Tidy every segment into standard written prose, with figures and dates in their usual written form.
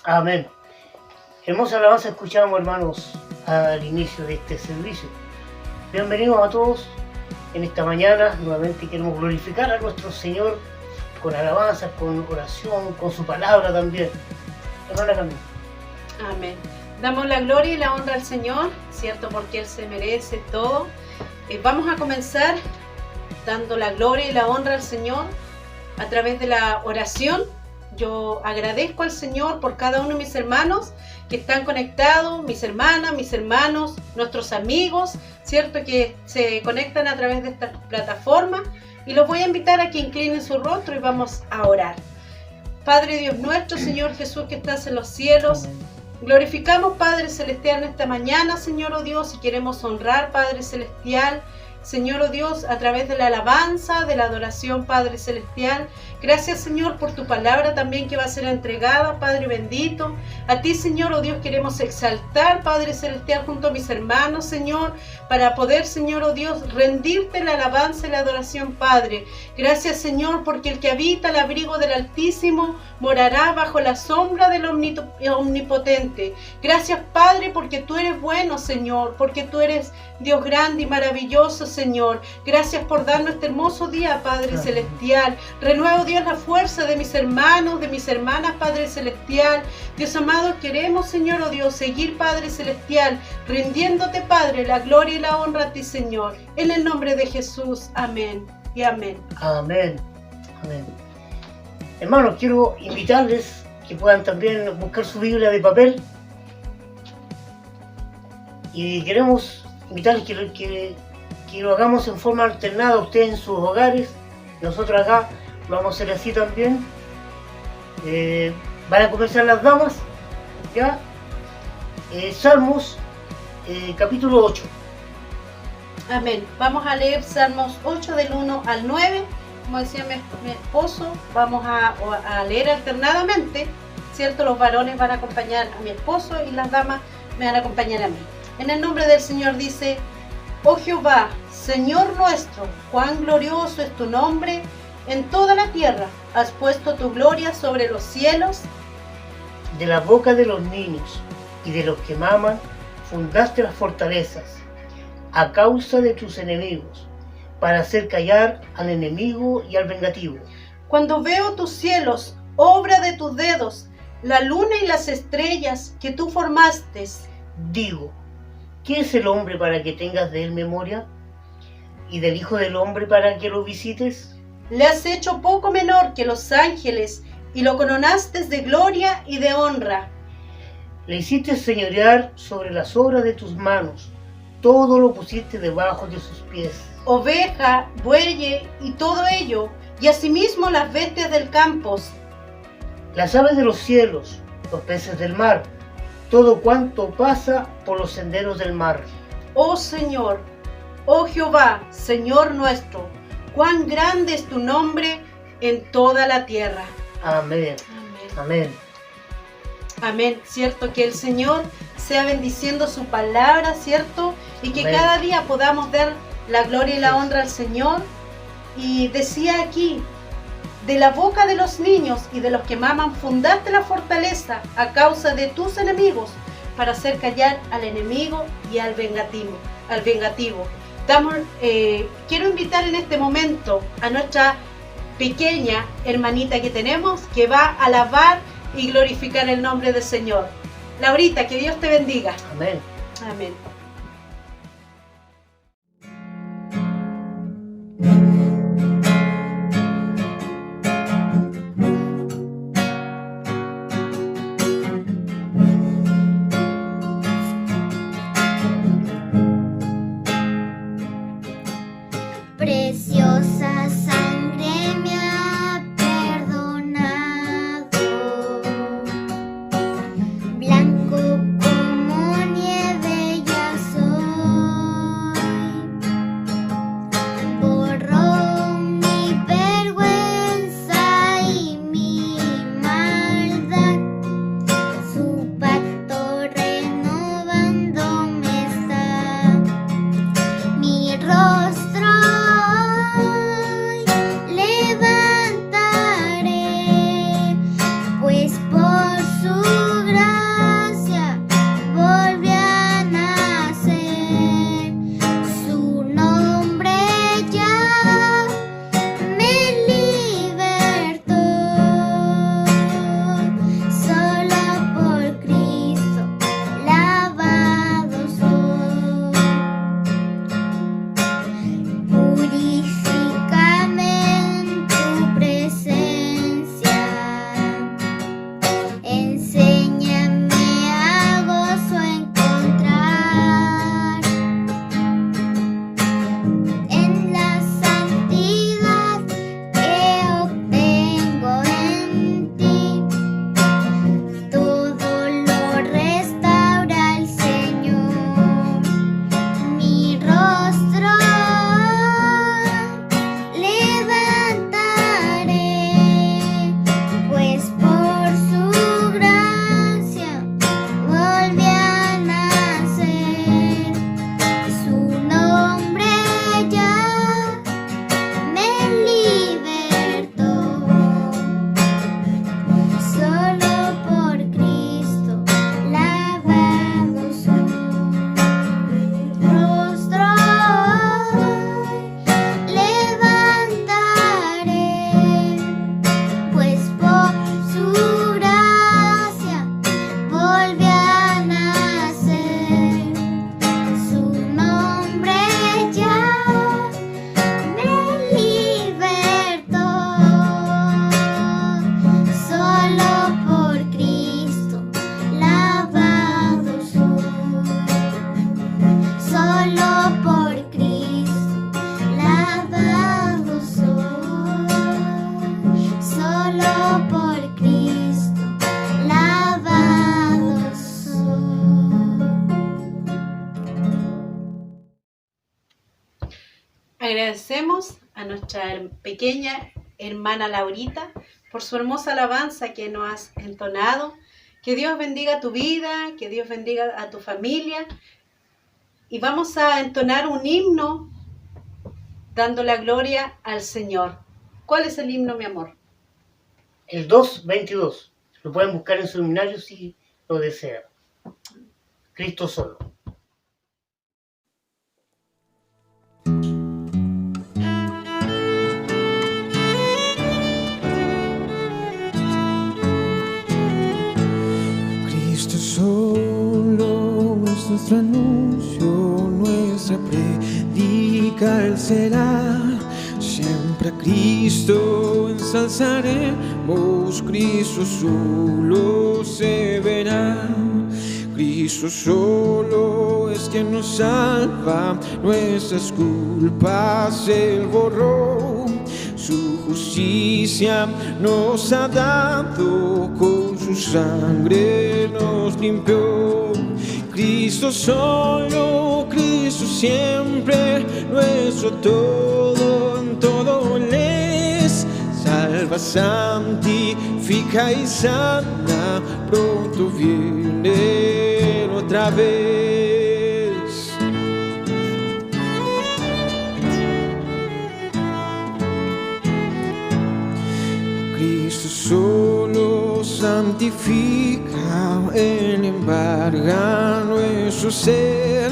Amén. Hermosa alabanza escuchamos, hermanos, al inicio de este servicio. Bienvenidos a todos en esta mañana. Nuevamente queremos glorificar a nuestro Señor con alabanza, con oración, con su palabra también. Hermana Camila. Amén. Damos la gloria y la honra al Señor, ¿cierto? Porque Él se merece todo. Vamos a comenzar dando la gloria y la honra al Señor a través de la oración. Yo agradezco al Señor por cada uno de mis hermanos que están conectados, mis hermanas, mis hermanos, nuestros amigos, ¿cierto? Que se conectan a través de esta plataforma, y los voy a invitar a que inclinen su rostro y vamos a orar. Padre Dios nuestro, Señor Jesús que estás en los cielos, glorificamos, Padre Celestial, en esta mañana, Señor, oh Dios, y queremos honrar, Padre Celestial, Señor, oh Dios, a través de la alabanza, de la adoración, Padre Celestial. Gracias, Señor, por tu palabra también que va a ser entregada, Padre bendito. A ti, Señor, oh Dios, queremos exaltar, Padre Celestial, junto a mis hermanos, Señor, para poder, Señor, oh Dios, rendirte la alabanza y la adoración, Padre. Gracias, Señor, porque el que habita el abrigo del Altísimo morará bajo la sombra del Omnipotente. Gracias, Padre, porque tú eres bueno, Señor, porque tú eres Dios grande y maravilloso, Señor. Gracias por darnos este hermoso día, Padre Celestial. Renuevo, Dios, la fuerza de mis hermanos, de mis hermanas, Padre Celestial. Dios amado, queremos, Señor, oh Dios, seguir, Padre Celestial, rindiéndote, Padre, la gloria y la honra a ti, Señor. En el nombre de Jesús, amén y amén. Amén. Amén. Hermanos, quiero invitarles que puedan también buscar su Biblia de papel. Y queremos invitarles que lo hagamos en forma alternada, ustedes en sus hogares, nosotros acá lo vamos a hacer así también. Van a comenzar las damas, ¿ya? Salmos, capítulo 8. Amén. Vamos a leer Salmos 8 del 1 al 9. Como decía mi esposo, vamos a leer alternadamente, ¿cierto? Los varones van a acompañar a mi esposo y las damas me van a acompañar a mí. En el nombre del Señor dice: Oh Jehová, Señor nuestro, cuán glorioso es tu nombre en toda la tierra. Has puesto tu gloria sobre los cielos. De la boca de los niños y de los que maman, fundaste las fortalezas, a causa de tus enemigos, para hacer callar al enemigo y al vengativo. Cuando veo tus cielos, obra de tus dedos, la luna y las estrellas que tú formaste, digo, ¿qué es el hombre para que tengas de él memoria? ¿Y del Hijo del Hombre para que lo visites? Le has hecho poco menor que los ángeles, y lo coronaste de gloria y de honra. Le hiciste señorear sobre las obras de tus manos, todo lo pusiste debajo de sus pies. Oveja, buey y todo ello, y asimismo las bestias del campo, las aves de los cielos, los peces del mar, todo cuanto pasa por los senderos del mar. Oh Señor, oh Jehová, Señor nuestro, cuán grande es tu nombre en toda la tierra. Amén. Amén. Amén. Amén. Cierto, que el Señor sea bendiciendo su palabra, cierto, y que Amén. cada día podamos dar la gloria y la honra al Señor. Y decía aquí: de la boca de los niños y de los que maman fundaste la fortaleza a causa de tus enemigos, para hacer callar al enemigo y al vengativo. Quiero invitar en este momento a nuestra pequeña hermanita que tenemos, que va a alabar y glorificar el nombre del Señor. Laurita, que Dios te bendiga. Amén. Amén. Preciosa sangre me ha perdonado, blanco como nieve ya soy, borró mi vergüenza y mi maldad, su pacto renovándome está, mi rostro Agradecemos a nuestra pequeña hermana Laurita por su hermosa alabanza que nos has entonado. Que Dios bendiga tu vida, que Dios bendiga a tu familia. Y vamos a entonar un himno dando la gloria al Señor. ¿Cuál es el himno, mi amor? El 2:22. Lo pueden buscar en su seminario si lo desean. Cristo solo. Cristo solo es nuestro anuncio, nuestra predica Él será. Siempre a Cristo ensalzaremos, Cristo solo se verá. Cristo solo es quien nos salva, nuestras culpas Él borró. Su justicia nos ha dado, con su sangre nos limpió. Cristo solo, Cristo siempre, nuestro todo, en todo Él es. Salva, santifica y sana, pronto viene otra vez. Cristo solo santifica, Él embarga nuestro ser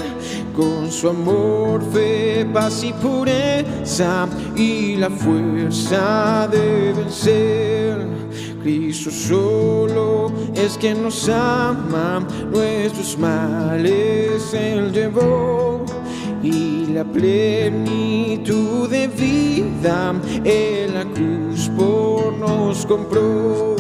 con su amor, fe, paz y pureza y la fuerza de vencer. Cristo solo es quien nos ama, nuestros males Él llevó y la plenitud de vida en la cruz por nos compró.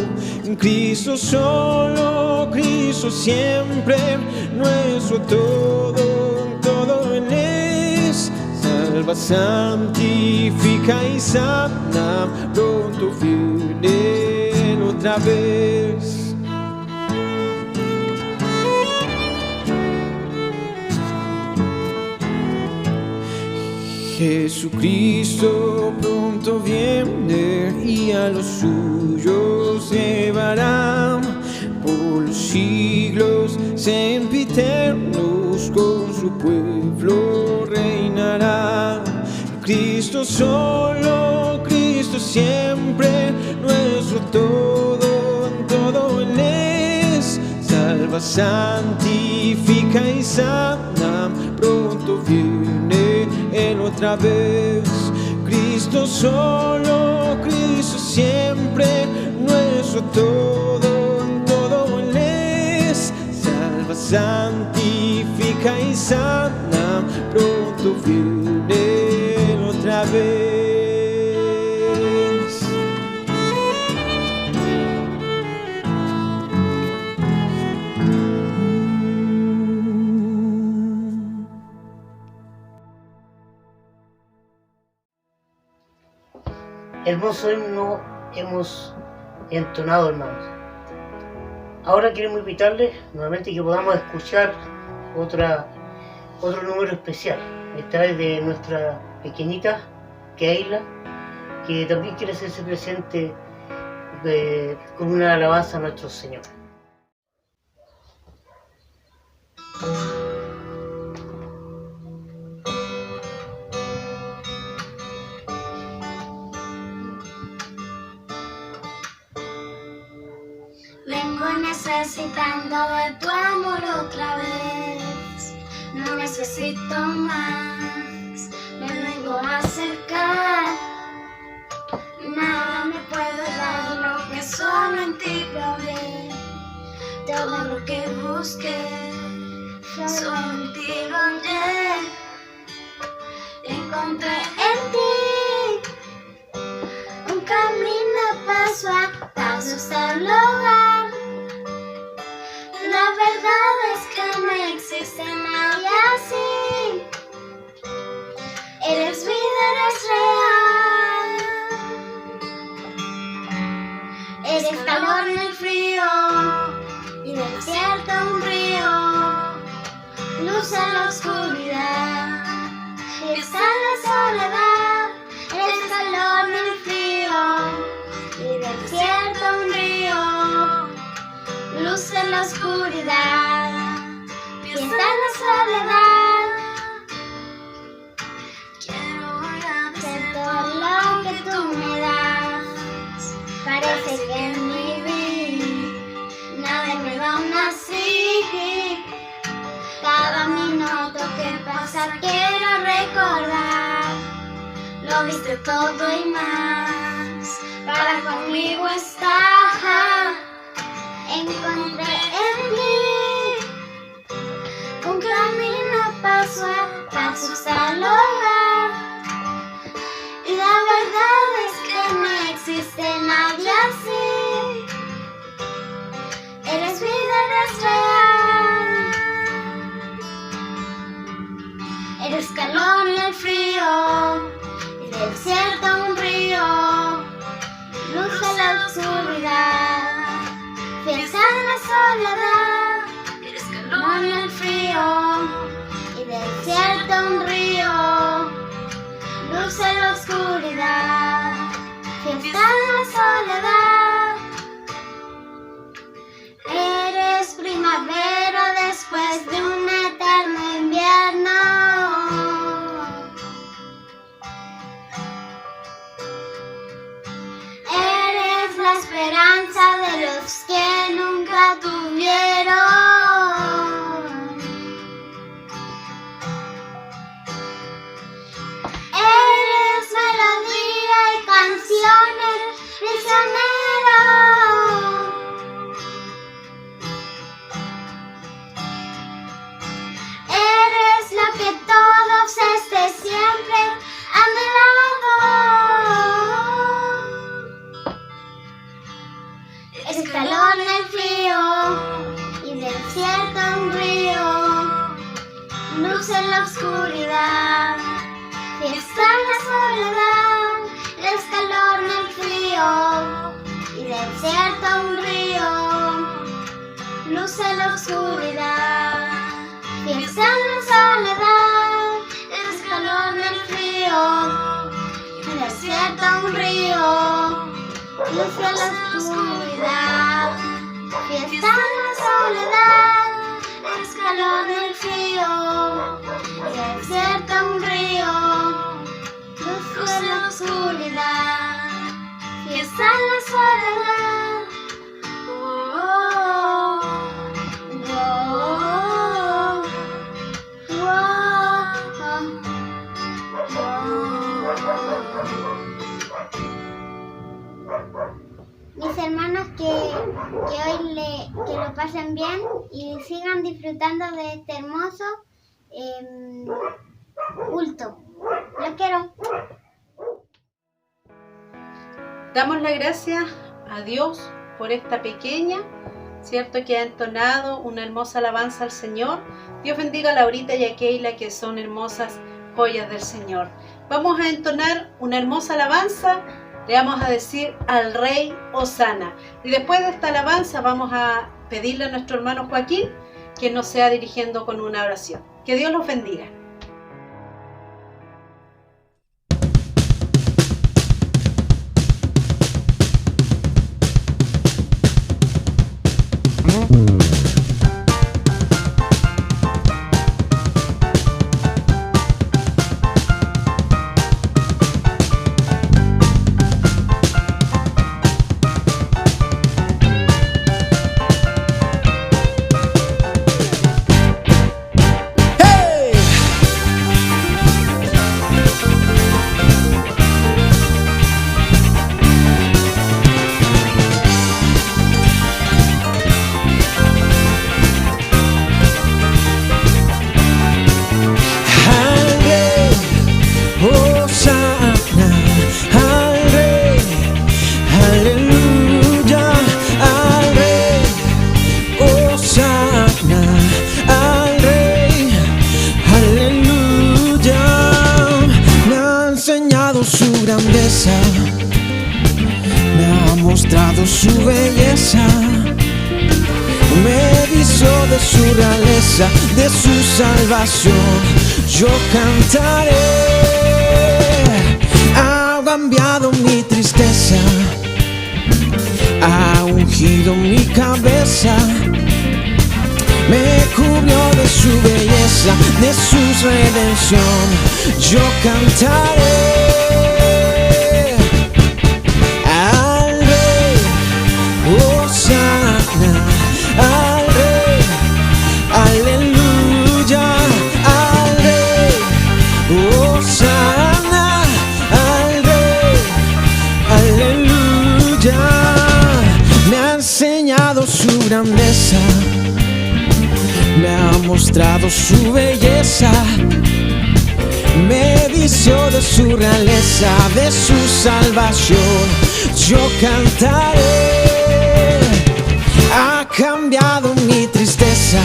Cristo solo, Cristo siempre, nuestro todo, todo Él es. Salva, santifica y sana, pronto viene Él otra vez. Jesucristo pronto viene y a los suyos llevará por los siglos sempiternos, con su pueblo reinará. Cristo solo, Cristo siempre, nuestro todo, en todo Él es. Salva, santifica y sana, pronto viene Él otra vez. Cristo solo, Cristo siempre, nuestro todo, en todo Él es. Salva, santifica y sana, pronto viene Él otra vez. Hermoso himno hemos entonado, hermanos. Ahora queremos invitarles nuevamente que podamos escuchar otro número especial, esta vez de nuestra pequeñita Keila, que también quiere hacerse presente con una alabanza a nuestro Señor. Vengo necesitando de tu amor otra vez. No necesito más. Me vengo a acercar. Nada me puede dar lo que solo en ti probé. Todo lo que busqué, solo en ti lo hallé. Encontré en ti un camino paso a paso hasta el hogar. La verdad es que no existe nadie así. Eres vida, eres real. Eres calor en el frío y del desierto un río, luz en la oscuridad. oscuridad, fiesta en la soledad. Quiero agradecer todo lo que tú me das. Parece que en mi vida nadie me va aún así. Cada minuto que pasa quiero recordar. Lo diste todo y más para conmigo estar. Encontré en mí un camino paso a paso hasta lograr. Y la verdad es que no existe nadie así. Eres vida, eres real. Eres calor en el frío, y del desierto un río, luz en la oscuridad, fiesta en la soledad. Eres calor en el frío, y del desierto un río, luz en la oscuridad, fiesta en la soledad. Eres primavera después de un eterno invierno. Eres la esperanza de los que nunca tuvieron. Eres melodía y canciones, prisionero. Eres lo que todos esté siempre a mi lado. Eres calor en el frío, y del desierto un río, luz en la oscuridad, fiesta en la soledad. Eres calor en el frío, y del desierto un río, luz en la oscuridad, fiesta en la soledad. Eres calor en el frío, y del desierto un río, luz en la oscuridad, fiesta en la soledad. Eres calor en el frío, y del desierto un río, luz en la oscuridad, fiesta en la soledad. Oh, oh, oh, oh, oh. Mis hermanos, que hoy que lo pasen bien y sigan disfrutando de este hermoso culto. Los quiero. Damos las gracias a Dios por esta pequeña, ¿cierto?, que ha entonado una hermosa alabanza al Señor. Dios bendiga a Laurita y a Keila, que son hermosas joyas del Señor. Vamos a entonar una hermosa alabanza. Le vamos a decir al Rey Hosana. Y después de esta alabanza vamos a pedirle a nuestro hermano Joaquín que nos sea dirigiendo con una oración. Que Dios los bendiga. Me ha mostrado su belleza, me hizo de su realeza, de su salvación. Yo cantaré, ha cambiado mi tristeza, ha ungido mi cabeza. me cubrió de su belleza, de su redención. Yo cantaré al Rey, Hosana, al Rey, aleluya, al Rey, Hosana, al Rey, aleluya. Me ha enseñado su grandeza, me ha mostrado su belleza, me vistió de su realeza, de su salvación. Yo cantaré, ha cambiado mi tristeza,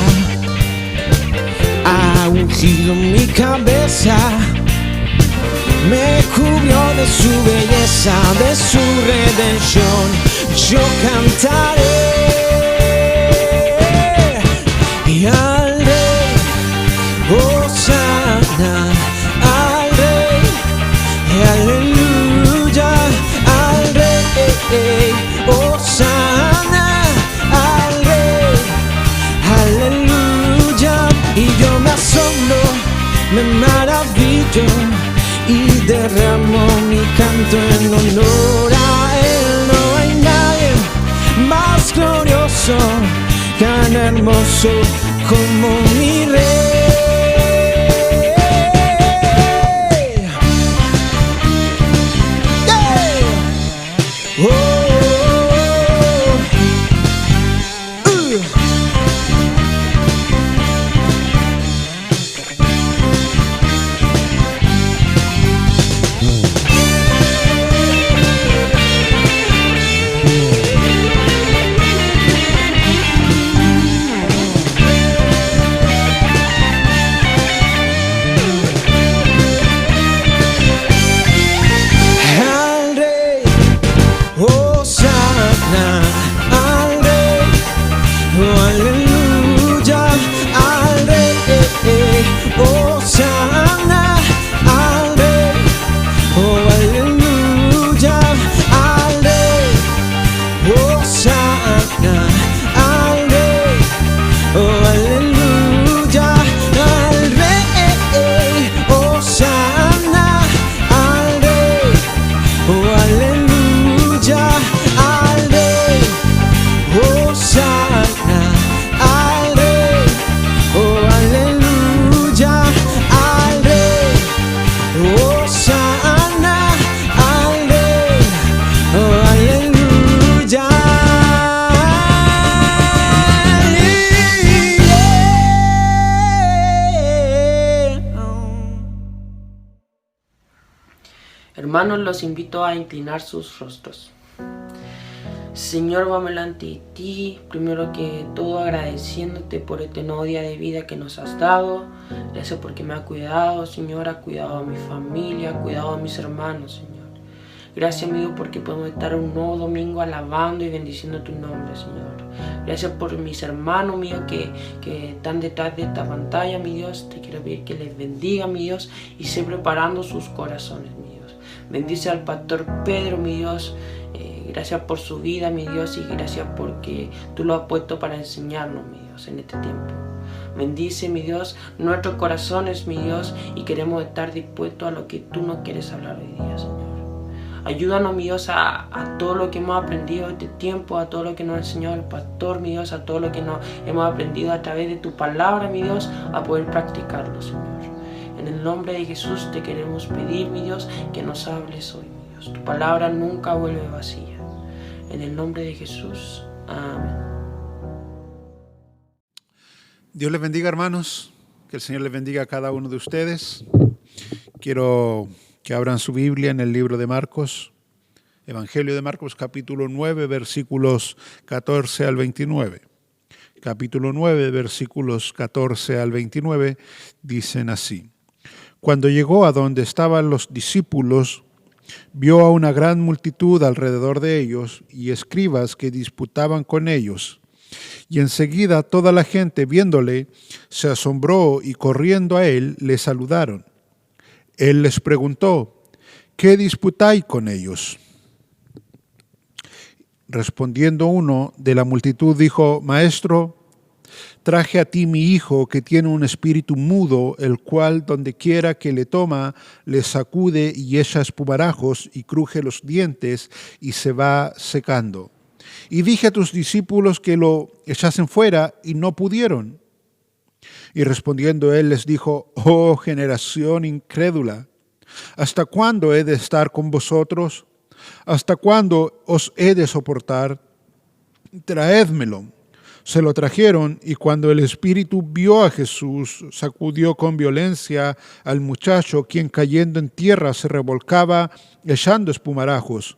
ha ungido mi cabeza, me cubrió de su belleza, de su redención. Yo cantaré y al Rey, Hosana, al Rey, aleluya, al Rey, Hosana, al Rey, aleluya. Y yo me asombro, me maravillo y derramo mi canto en honor a Él. No hay nadie más glorioso, tan hermoso como mi Rey. Yeah. Oh. Hermanos, los invito a inclinar sus rostros. Señor, vamos delante de ti, primero que todo agradeciéndote por este nuevo día de vida que nos has dado. Gracias porque me has cuidado, Señor, has cuidado a mi familia, has cuidado a mis hermanos, Señor. Gracias, mi Dios, porque podemos estar un nuevo domingo alabando y bendiciendo tu nombre, Señor. Gracias por mis hermanos, mi Dios, que están detrás de esta pantalla, mi Dios. Te quiero pedir que les bendiga, mi Dios, y sé preparando sus corazones, mi Dios. Bendice al pastor Pedro, mi Dios. Gracias por su vida, mi Dios, y gracias porque tú lo has puesto para enseñarnos, mi Dios, en este tiempo. Bendice, mi Dios, nuestros corazones, mi Dios, y queremos estar dispuestos a lo que tú nos quieres hablar hoy día, Señor. Ayúdanos, mi Dios, a todo lo que hemos aprendido este tiempo, a todo lo que nos ha enseñado el pastor, mi Dios, a todo lo que hemos aprendido a través de tu palabra, mi Dios, a poder practicarlo, Señor. En el nombre de Jesús te queremos pedir, mi Dios, que nos hables hoy, mi Dios. Tu palabra nunca vuelve vacía. En el nombre de Jesús. Amén. Dios les bendiga, hermanos. Que el Señor les bendiga a cada uno de ustedes. Quiero que abran su Biblia en el libro de Marcos, Evangelio de Marcos, capítulo 9, versículos 14 al 29. Capítulo 9, versículos 14 al 29, dicen así. Cuando llegó a donde estaban los discípulos, vio a una gran multitud alrededor de ellos y escribas que disputaban con ellos. Y enseguida toda la gente, viéndole, se asombró y corriendo a él, le saludaron. Él les preguntó, ¿qué disputáis con ellos? Respondiendo uno de la multitud dijo, Maestro, traje a ti mi hijo que tiene un espíritu mudo, el cual donde quiera que le toma, le sacude y echa espumarajos y cruje los dientes y se va secando. Y dije a tus discípulos que lo echasen fuera y no pudieron. Y respondiendo él les dijo, oh generación incrédula, ¿hasta cuándo he de estar con vosotros? ¿Hasta cuándo os he de soportar? Traédmelo. Se lo trajeron y cuando el espíritu vio a Jesús, sacudió con violencia al muchacho, quien cayendo en tierra se revolcaba echando espumarajos.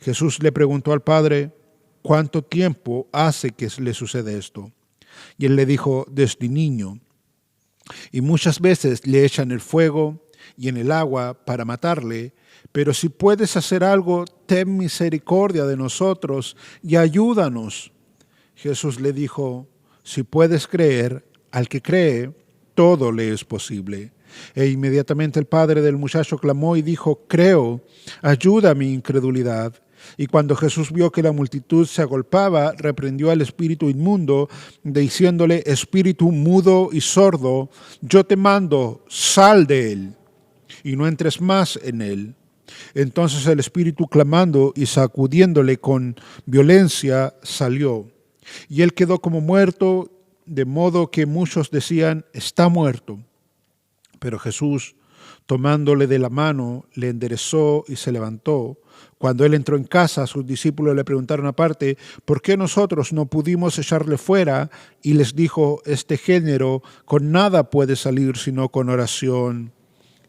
Jesús le preguntó al padre, ¿cuánto tiempo hace que le sucede esto? Y él le dijo, desde niño. Y muchas veces le echan el fuego y en el agua para matarle, pero si puedes hacer algo, ten misericordia de nosotros y ayúdanos. Jesús le dijo, si puedes creer, al que cree, todo le es posible. E inmediatamente el padre del muchacho clamó y dijo, creo, ayuda a mi incredulidad. Y cuando Jesús vio que la multitud se agolpaba, reprendió al espíritu inmundo, diciéndole, espíritu mudo y sordo, yo te mando, sal de él, y no entres más en él. Entonces el espíritu, clamando y sacudiéndole con violencia, salió. Y él quedó como muerto, de modo que muchos decían, está muerto. Pero Jesús, tomándole de la mano, le enderezó y se levantó. Cuando él entró en casa, sus discípulos le preguntaron aparte, ¿por qué nosotros no pudimos echarle fuera? Y les dijo, este género con nada puede salir sino con oración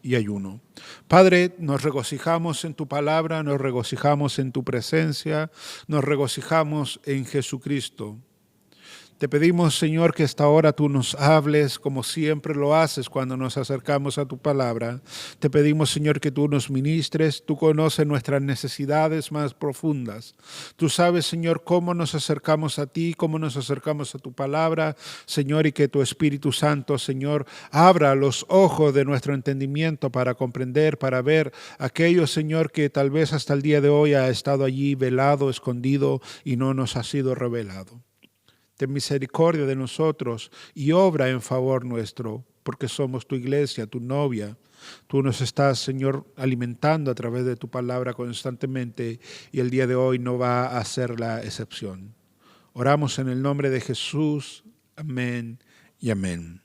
y ayuno. Padre, nos regocijamos en tu palabra, nos regocijamos en tu presencia, nos regocijamos en Jesucristo. Te pedimos, Señor, que esta hora tú nos hables como siempre lo haces cuando nos acercamos a tu palabra. Te pedimos, Señor, que tú nos ministres. Tú conoces nuestras necesidades más profundas. Tú sabes, Señor, cómo nos acercamos a ti, cómo nos acercamos a tu palabra, Señor, y que tu Espíritu Santo, Señor, abra los ojos de nuestro entendimiento para comprender, para ver aquello, Señor, que tal vez hasta el día de hoy ha estado allí velado, escondido y no nos ha sido revelado. Ten misericordia de nosotros y obra en favor nuestro, porque somos tu iglesia, tu novia. Tú nos estás, Señor, alimentando a través de tu palabra constantemente y el día de hoy no va a ser la excepción. Oramos en el nombre de Jesús. Amén y amén.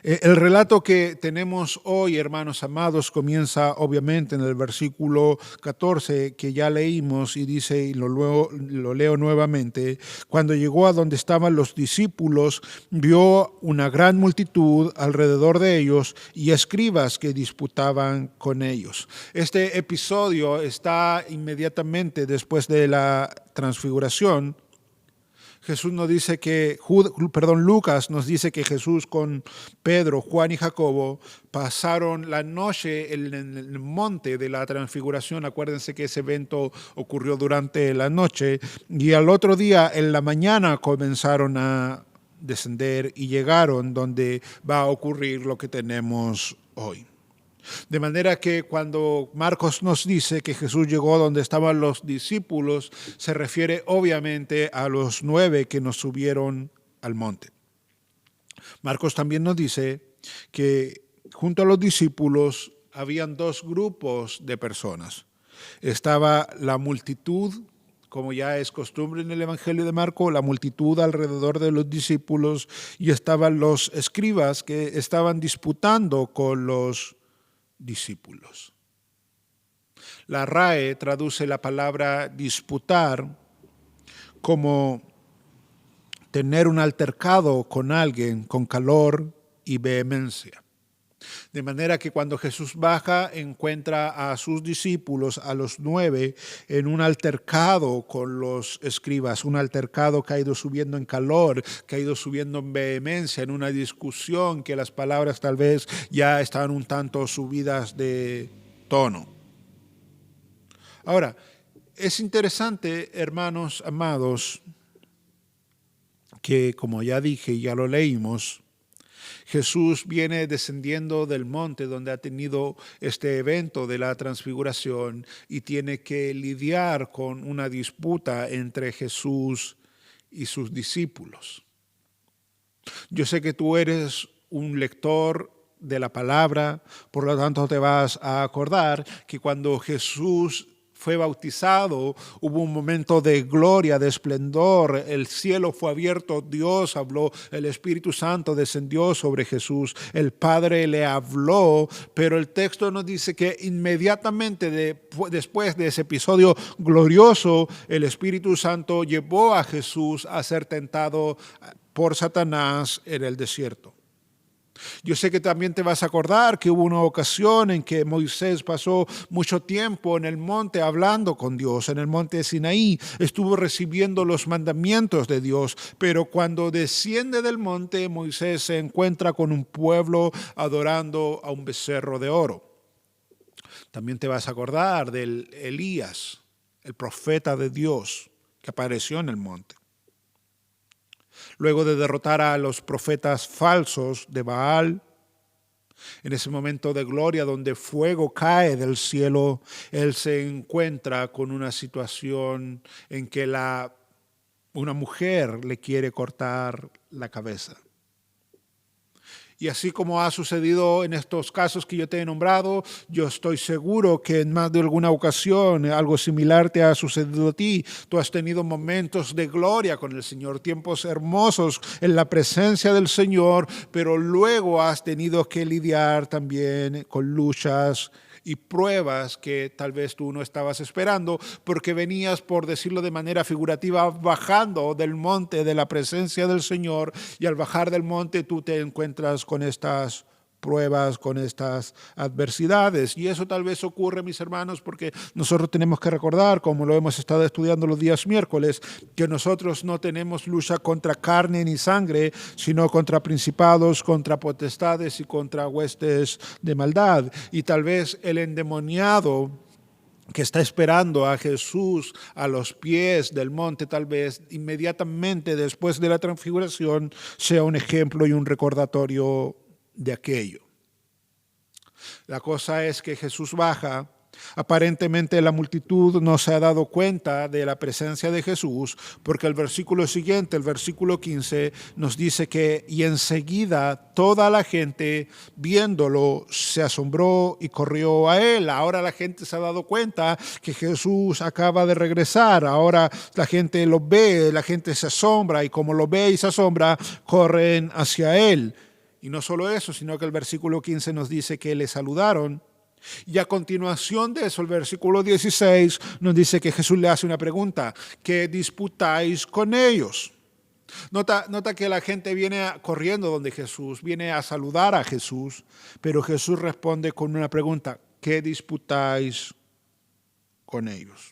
El relato que tenemos hoy, hermanos amados, comienza obviamente en el versículo 14 que ya leímos y dice, y lo leo nuevamente, cuando llegó a donde estaban los discípulos, vio una gran multitud alrededor de ellos y escribas que disputaban con ellos. Este episodio está inmediatamente después de la transfiguración. Jesús nos dice que, Lucas nos dice que Jesús con Pedro, Juan y Jacobo pasaron la noche en el monte de la transfiguración. Acuérdense que ese evento ocurrió durante la noche y al otro día en la mañana comenzaron a descender y llegaron donde va a ocurrir lo que tenemos hoy. De manera que cuando Marcos nos dice que Jesús llegó donde estaban los discípulos, se refiere obviamente a los 9 que nos subieron al monte. Marcos también nos dice que junto a los discípulos habían 2 grupos de personas. Estaba la multitud, como ya es costumbre en el Evangelio de Marcos, la multitud alrededor de los discípulos, y estaban los escribas que estaban disputando con los discípulos. La RAE traduce la palabra disputar como tener un altercado con alguien con calor y vehemencia. De manera que cuando Jesús baja, encuentra a sus discípulos, a los 9, en un altercado con los escribas, un altercado que ha ido subiendo en calor, que ha ido subiendo en vehemencia, en una discusión que las palabras tal vez ya están un tanto subidas de tono. Ahora, es interesante, hermanos amados, que como ya dije y ya lo leímos, Jesús viene descendiendo del monte donde ha tenido este evento de la transfiguración y tiene que lidiar con una disputa entre Jesús y sus discípulos. Yo sé que tú eres un lector de la palabra, por lo tanto te vas a acordar que cuando Jesús fue bautizado, hubo un momento de gloria, de esplendor, el cielo fue abierto, Dios habló, el Espíritu Santo descendió sobre Jesús, el Padre le habló, pero el texto nos dice que inmediatamente después de ese episodio glorioso, el Espíritu Santo llevó a Jesús a ser tentado por Satanás en el desierto. Yo sé que también te vas a acordar que hubo una ocasión en que Moisés pasó mucho tiempo en el monte hablando con Dios, en el monte de Sinaí, estuvo recibiendo los mandamientos de Dios, pero cuando desciende del monte, Moisés se encuentra con un pueblo adorando a un becerro de oro. También te vas a acordar del Elías, el profeta de Dios, que apareció en el monte. Luego de derrotar a los profetas falsos de Baal, en ese momento de gloria donde fuego cae del cielo, él se encuentra con una situación en que una mujer le quiere cortar la cabeza. Y así como ha sucedido en estos casos que yo te he nombrado, yo estoy seguro que en más de alguna ocasión algo similar te ha sucedido a ti. Tú has tenido momentos de gloria con el Señor, tiempos hermosos en la presencia del Señor, pero luego has tenido que lidiar también con luchas y pruebas que tal vez tú no estabas esperando, porque venías, por decirlo de manera figurativa, bajando del monte de la presencia del Señor, y al bajar del monte tú te encuentras con estas pruebas, con estas adversidades. Y eso tal vez ocurre, mis hermanos, porque nosotros tenemos que recordar, como lo hemos estado estudiando los días miércoles, que nosotros no tenemos lucha contra carne ni sangre, sino contra principados, contra potestades y contra huestes de maldad. Y tal vez el endemoniado que está esperando a Jesús a los pies del monte, tal vez inmediatamente después de la transfiguración, sea un ejemplo y un recordatorio de aquello. La cosa es que Jesús baja. Aparentemente la multitud no se ha dado cuenta de la presencia de Jesús, porque el versículo siguiente, el versículo 15, nos dice que y enseguida toda la gente viéndolo se asombró y corrió a él. Ahora la gente se ha dado cuenta que Jesús acaba de regresar. Ahora la gente lo ve, la gente se asombra, y como lo ve y se asombra, corren hacia él. Y no solo eso, sino que el versículo 15 nos dice que le saludaron. Y a continuación de eso, el versículo 16 nos dice que Jesús le hace una pregunta: ¿qué disputáis con ellos? Nota que la gente viene corriendo donde Jesús, viene a saludar a Jesús, pero Jesús responde con una pregunta: ¿qué disputáis con ellos?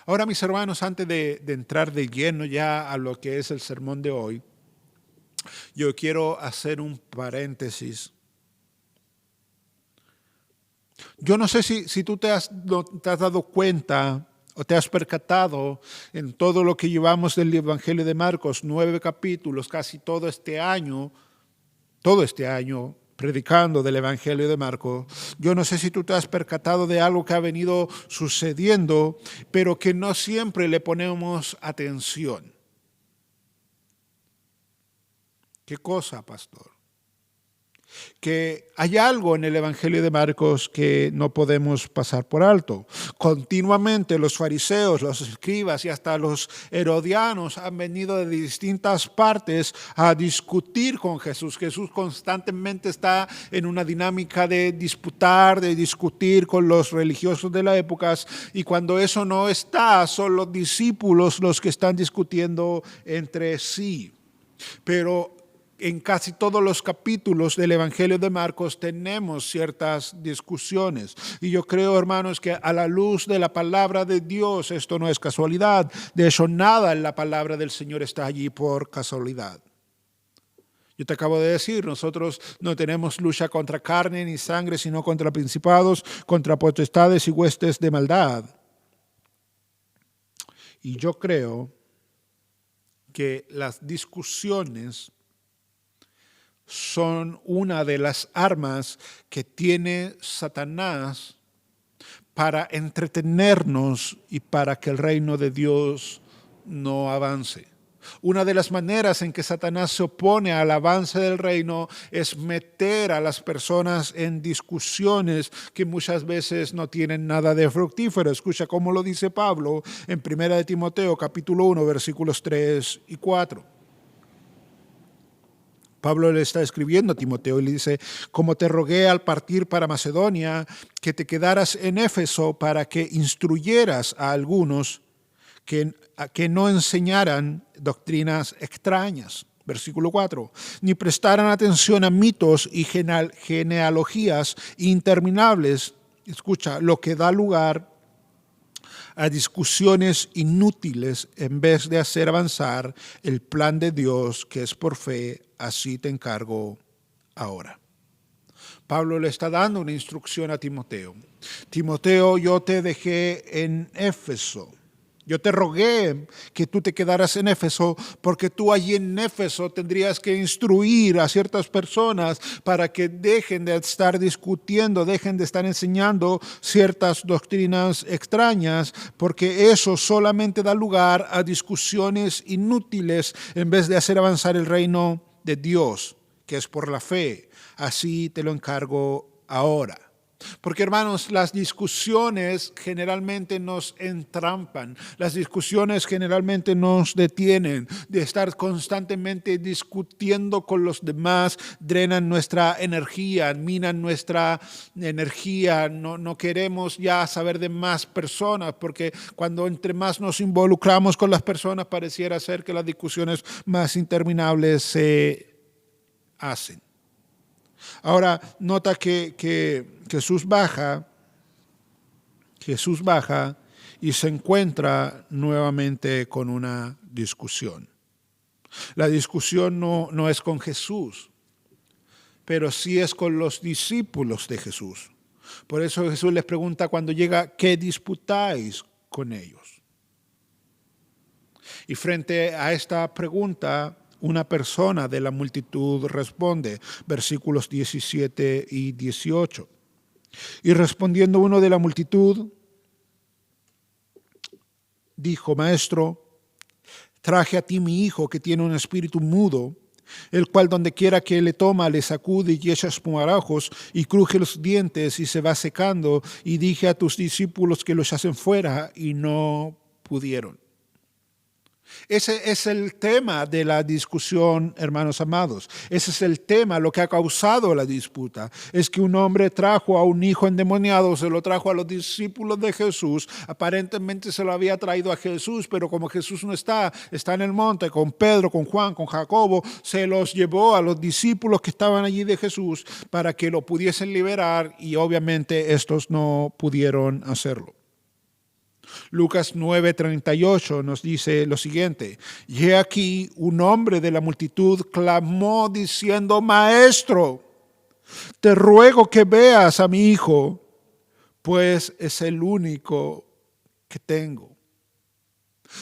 Ahora, mis hermanos, antes de entrar de lleno ya a lo que es el sermón de hoy, yo quiero hacer un paréntesis. Yo no sé si tú te has dado cuenta o te has percatado en todo lo que llevamos del Evangelio de Marcos, 9 capítulos, casi todo este año predicando del Evangelio de Marcos. Yo no sé si tú te has percatado de algo que ha venido sucediendo, pero que no siempre le ponemos atención. ¿Qué cosa, pastor? Que hay algo en el Evangelio de Marcos que no podemos pasar por alto. Continuamente los fariseos, los escribas y hasta los herodianos han venido de distintas partes a discutir con Jesús. Jesús constantemente está en una dinámica de disputar, de discutir con los religiosos de la época, y cuando eso no está, son los discípulos los que están discutiendo entre sí. Pero en casi todos los capítulos del Evangelio de Marcos tenemos ciertas discusiones. Y yo creo, hermanos, que a la luz de la palabra de Dios esto no es casualidad. De hecho, nada en la palabra del Señor está allí por casualidad. Yo te acabo de decir, nosotros no tenemos lucha contra carne ni sangre, sino contra principados, contra potestades y huestes de maldad. Y yo creo que las discusiones son una de las armas que tiene Satanás para entretenernos y para que el reino de Dios no avance. Una de las maneras en que Satanás se opone al avance del reino es meter a las personas en discusiones que muchas veces no tienen nada de fructífero. Escucha cómo lo dice Pablo en 1 Timoteo capítulo 1 versículos 3 y 4. Pablo le está escribiendo a Timoteo y le dice: como te rogué al partir para Macedonia, que te quedaras en Éfeso para que instruyeras a algunos que no enseñaran doctrinas extrañas. Versículo 4. Ni prestaran atención a mitos y genealogías interminables. Escucha, lo que da lugar a discusiones inútiles en vez de hacer avanzar el plan de Dios que es por fe. Así te encargo ahora. Pablo le está dando una instrucción a Timoteo. Timoteo, yo te dejé en Éfeso. Yo te rogué que tú te quedaras en Éfeso porque tú allí en Éfeso tendrías que instruir a ciertas personas para que dejen de estar discutiendo, dejen de estar enseñando ciertas doctrinas extrañas, porque eso solamente da lugar a discusiones inútiles en vez de hacer avanzar el reino de Dios, que es por la fe. Así te lo encargo ahora. Porque, hermanos, las discusiones generalmente nos entrampan, las discusiones generalmente nos detienen. De estar constantemente discutiendo con los demás, drenan nuestra energía, minan nuestra energía. No queremos ya saber de más personas, porque cuando entre más nos involucramos con las personas, pareciera ser que las discusiones más interminables se hacen. Ahora, nota que Jesús baja y se encuentra nuevamente con una discusión. La discusión no es con Jesús, pero sí es con los discípulos de Jesús. Por eso Jesús les pregunta cuando llega: ¿qué disputáis con ellos? Y frente a esta pregunta, una persona de la multitud responde, versículos 17 y 18. Y respondiendo uno de la multitud, dijo: Maestro, traje a ti mi hijo que tiene un espíritu mudo, el cual donde quiera que le toma le sacude y echa espumarajos y cruje los dientes y se va secando. Y dije a tus discípulos que lo echasen fuera y no pudieron. Ese es el tema de la discusión, hermanos amados. Ese es el tema, lo que ha causado la disputa. Es que un hombre trajo a un hijo endemoniado, se lo trajo a los discípulos de Jesús. Aparentemente se lo había traído a Jesús, pero como Jesús no está en el monte con Pedro, con Juan, con Jacobo, se los llevó a los discípulos que estaban allí de Jesús para que lo pudiesen liberar, y obviamente estos no pudieron hacerlo. Lucas 9:38 nos dice lo siguiente: y he aquí un hombre de la multitud clamó diciendo: Maestro, te ruego que veas a mi hijo, pues es el único que tengo.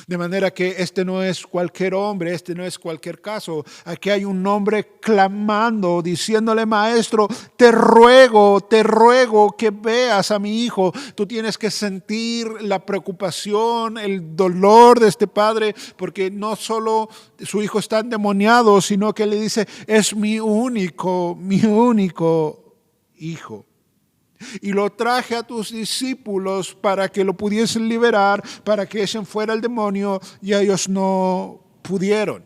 De manera que este no es cualquier hombre, este no es cualquier caso. Aquí hay un hombre clamando, diciéndole: Maestro, te ruego que veas a mi hijo. Tú tienes que sentir la preocupación, el dolor de este padre, porque no solo su hijo está endemoniado, sino que le dice: es mi único hijo. Y lo traje a tus discípulos para que lo pudiesen liberar, para que echen fuera el demonio, y ellos no pudieron.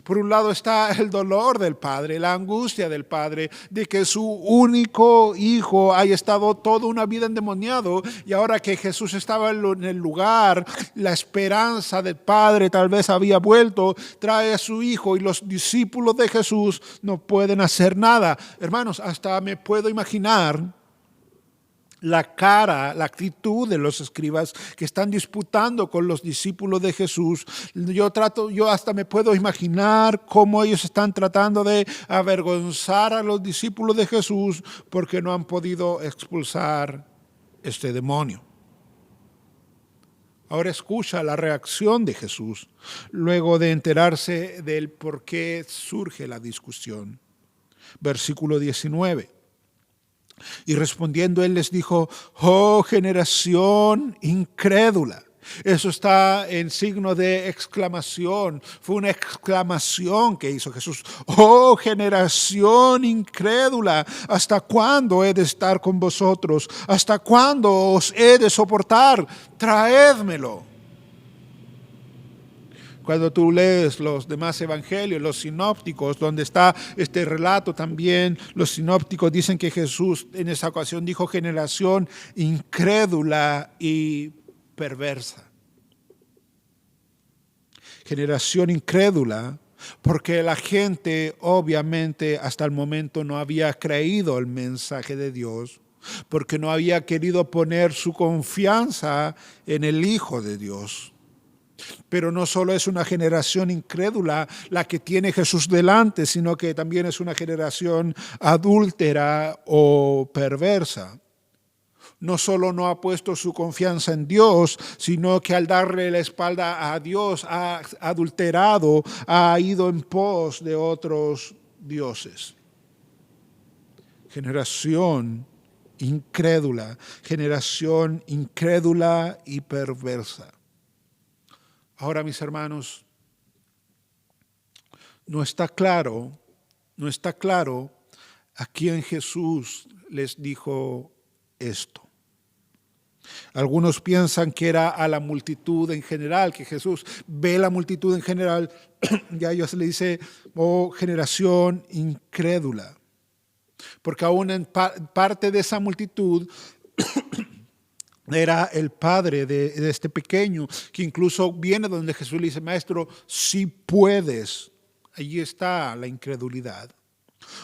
Por un lado está el dolor del padre, la angustia del padre de que su único hijo haya estado toda una vida endemoniado, y ahora que Jesús estaba en el lugar, la esperanza del padre tal vez había vuelto, trae a su hijo y los discípulos de Jesús no pueden hacer nada. Hermanos, hasta me puedo imaginar la actitud de los escribas que están disputando con los discípulos de Jesús. Yo hasta me puedo imaginar cómo ellos están tratando de avergonzar a los discípulos de Jesús porque no han podido expulsar este demonio. Ahora escucha la reacción de Jesús luego de enterarse del por qué surge la discusión. Versículo 19. Y respondiendo él les dijo: oh generación incrédula, Eso está en signo de exclamación. Fue una exclamación que hizo Jesús. Oh, generación incrédula, ¿hasta cuándo he de estar con vosotros? ¿Hasta cuándo os he de soportar? Traédmelo. Cuando tú lees los demás evangelios, los sinópticos, donde está este relato también, los sinópticos dicen que Jesús en esa ocasión dijo generación incrédula y perversa. Generación incrédula, porque la gente obviamente hasta el momento no había creído el mensaje de Dios, porque no había querido poner su confianza en el Hijo de Dios. Pero no solo es una generación incrédula la que tiene Jesús delante, sino que también es una generación adúltera o perversa. No solo no ha puesto su confianza en Dios, sino que al darle la espalda a Dios ha adulterado, ha ido en pos de otros dioses. Generación incrédula y perversa. Ahora, mis hermanos, no está claro a quién Jesús les dijo esto. Algunos piensan que era a la multitud en general, que Jesús ve la multitud en general y a ellos le dice, oh generación incrédula. Porque aún en parte de esa multitud era el padre de este pequeño, que incluso viene donde Jesús le dice, maestro, si puedes. Allí está la incredulidad.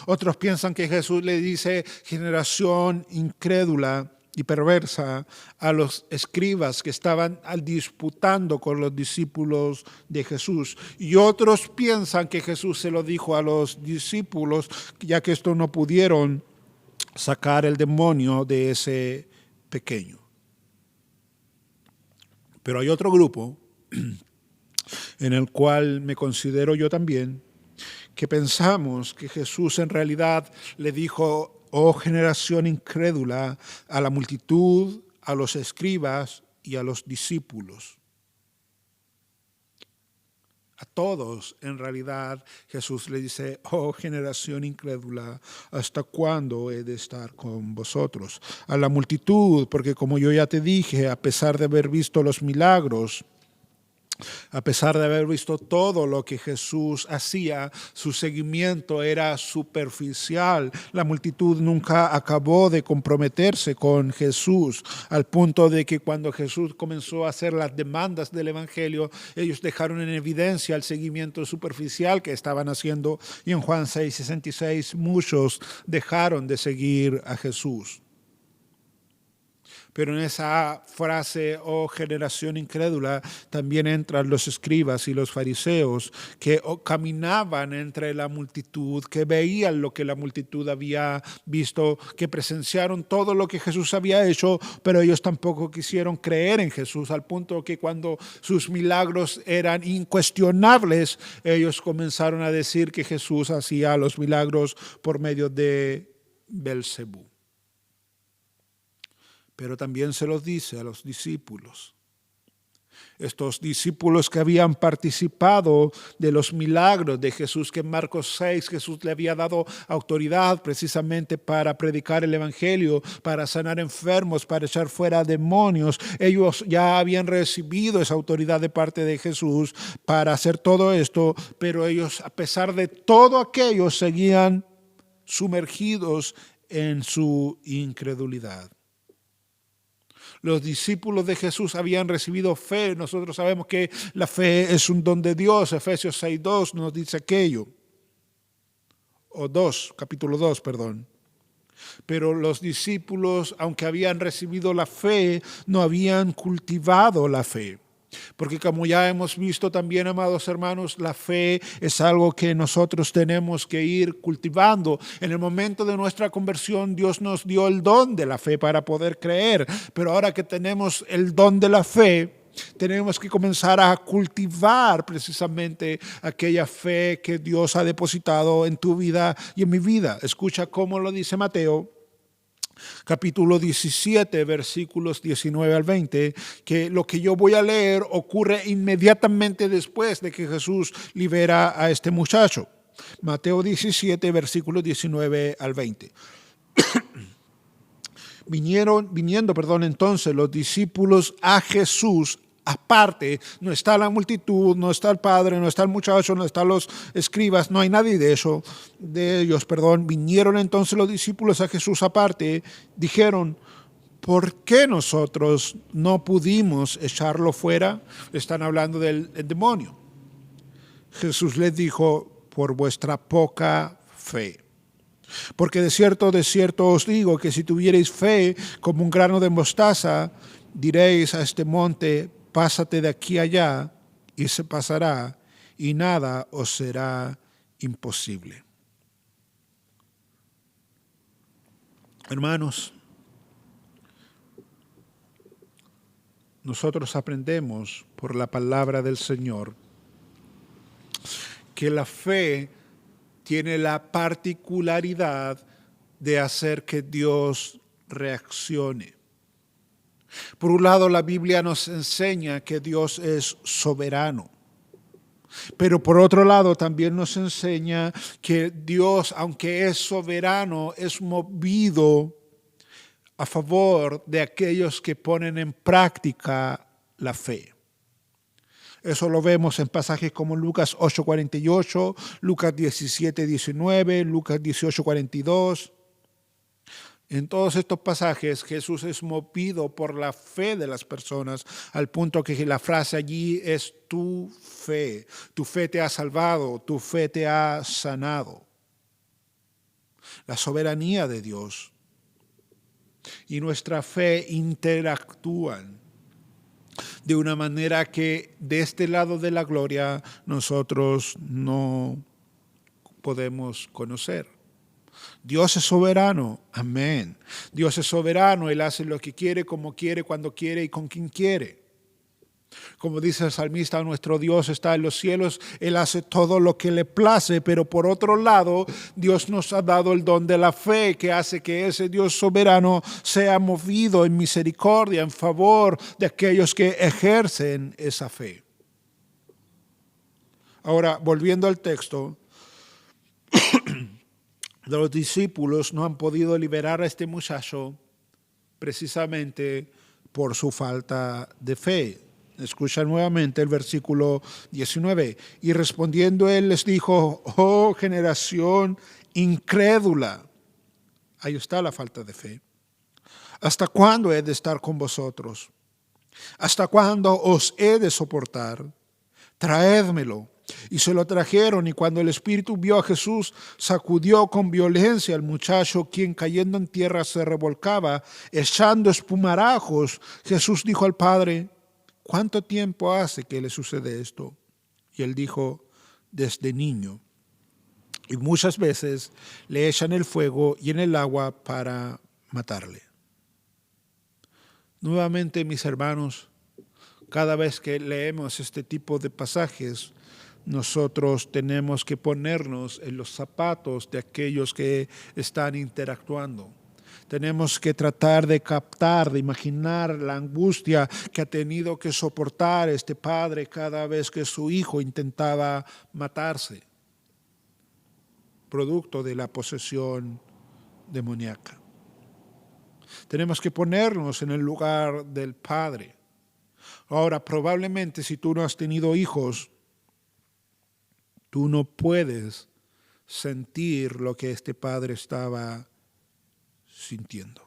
Otros piensan que Jesús le dice generación incrédula y perversa a los escribas que estaban disputando con los discípulos de Jesús. Y otros piensan que Jesús se lo dijo a los discípulos, ya que estos no pudieron sacar el demonio de ese pequeño. Pero hay otro grupo, en el cual me considero yo también, que pensamos que Jesús en realidad le dijo, oh generación incrédula, a la multitud, a los escribas y a los discípulos. A todos, en realidad, Jesús le dice, oh generación incrédula, ¿hasta cuándo he de estar con vosotros? A la multitud, porque como yo ya te dije, a pesar de haber visto los milagros, a pesar de haber visto todo lo que Jesús hacía, su seguimiento era superficial. La multitud nunca acabó de comprometerse con Jesús, al punto de que cuando Jesús comenzó a hacer las demandas del Evangelio, ellos dejaron en evidencia el seguimiento superficial que estaban haciendo, y en Juan 6:66 muchos dejaron de seguir a Jesús. Pero en esa frase, oh generación incrédula, también entran los escribas y los fariseos que caminaban entre la multitud, que veían lo que la multitud había visto, que presenciaron todo lo que Jesús había hecho, pero ellos tampoco quisieron creer en Jesús, al punto que cuando sus milagros eran incuestionables, ellos comenzaron a decir que Jesús hacía los milagros por medio de Belcebú. Pero también se los dice a los discípulos. Estos discípulos que habían participado de los milagros de Jesús, que en Marcos 6 Jesús le había dado autoridad precisamente para predicar el Evangelio, para sanar enfermos, para echar fuera demonios. Ellos ya habían recibido esa autoridad de parte de Jesús para hacer todo esto, pero ellos, a pesar de todo aquello, seguían sumergidos en su incredulidad. Los discípulos de Jesús habían recibido fe. Nosotros sabemos que la fe es un don de Dios. Efesios 6:2 nos dice aquello. Capítulo 2, perdón. Pero los discípulos, aunque habían recibido la fe, no habían cultivado la fe. Porque como ya hemos visto también, amados hermanos, la fe es algo que nosotros tenemos que ir cultivando. En el momento de nuestra conversión, Dios nos dio el don de la fe para poder creer. Pero ahora que tenemos el don de la fe, tenemos que comenzar a cultivar precisamente aquella fe que Dios ha depositado en tu vida y en mi vida. Escucha cómo lo dice Mateo, capítulo 17, versículos 19 al 20, que lo que yo voy a leer ocurre inmediatamente después de que Jesús libera a este muchacho. Mateo 17, versículos 19 al 20. Viniendo entonces los discípulos a Jesús aparte, no está la multitud, no está el padre, no está el muchacho, no están los escribas, no hay nadie de ellos. Vinieron entonces los discípulos a Jesús aparte, dijeron: ¿por qué nosotros no pudimos echarlo fuera? Están hablando del demonio. Jesús les dijo: por vuestra poca fe. Porque de cierto os digo que si tuvierais fe como un grano de mostaza, diréis a este monte: pásate de aquí allá, y se pasará, y nada os será imposible. Hermanos, nosotros aprendemos por la palabra del Señor que la fe tiene la particularidad de hacer que Dios reaccione. Por un lado, la Biblia nos enseña que Dios es soberano. Pero por otro lado, también nos enseña que Dios, aunque es soberano, es movido a favor de aquellos que ponen en práctica la fe. Eso lo vemos en pasajes como Lucas 8:48, Lucas 17:19, Lucas 18:42. En todos estos pasajes Jesús es movido por la fe de las personas, al punto que la frase allí es tu fe. Tu fe te ha salvado, tu fe te ha sanado. La soberanía de Dios y nuestra fe interactúan de una manera que de este lado de la gloria nosotros no podemos conocer. Dios es soberano, amén. Dios es soberano, Él hace lo que quiere, como quiere, cuando quiere y con quien quiere. Como dice el salmista, nuestro Dios está en los cielos, Él hace todo lo que le place, pero por otro lado, Dios nos ha dado el don de la fe, que hace que ese Dios soberano sea movido en misericordia, en favor de aquellos que ejercen esa fe. Ahora, volviendo al texto, los discípulos no han podido liberar a este muchacho precisamente por su falta de fe. Escucha nuevamente el versículo 19. Y respondiendo él les dijo: oh generación incrédula. Ahí está la falta de fe. ¿Hasta cuándo he de estar con vosotros? ¿Hasta cuándo os he de soportar? Traédmelo. Y se lo trajeron, y cuando el espíritu vio a Jesús, sacudió con violencia al muchacho, quien cayendo en tierra se revolcaba, echando espumarajos. Jesús dijo al padre: ¿cuánto tiempo hace que le sucede esto? Y él dijo: desde niño. Y muchas veces le echan el fuego y en el agua para matarle. Nuevamente, mis hermanos, cada vez que leemos este tipo de pasajes, nosotros tenemos que ponernos en los zapatos de aquellos que están interactuando. Tenemos que tratar de captar, de imaginar la angustia que ha tenido que soportar este padre cada vez que su hijo intentaba matarse, producto de la posesión demoníaca. Tenemos que ponernos en el lugar del padre. Ahora, probablemente si tú no has tenido hijos, tú no puedes sentir lo que este padre estaba sintiendo.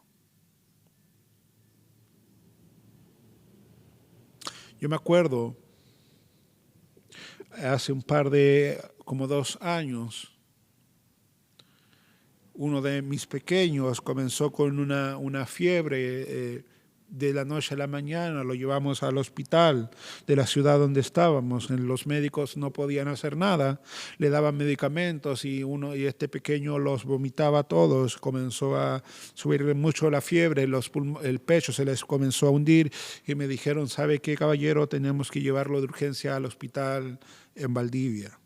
Yo me acuerdo, hace como 2 años, uno de mis pequeños comenzó con una fiebre de la noche a la mañana. Lo llevamos al hospital de la ciudad donde estábamos. Los médicos no podían hacer nada, le daban medicamentos y este pequeño los vomitaba todos. Comenzó a subir mucho la fiebre, el pecho se les comenzó a hundir y me dijeron: ¿sabe qué, caballero? Tenemos que llevarlo de urgencia al hospital en Valdivia.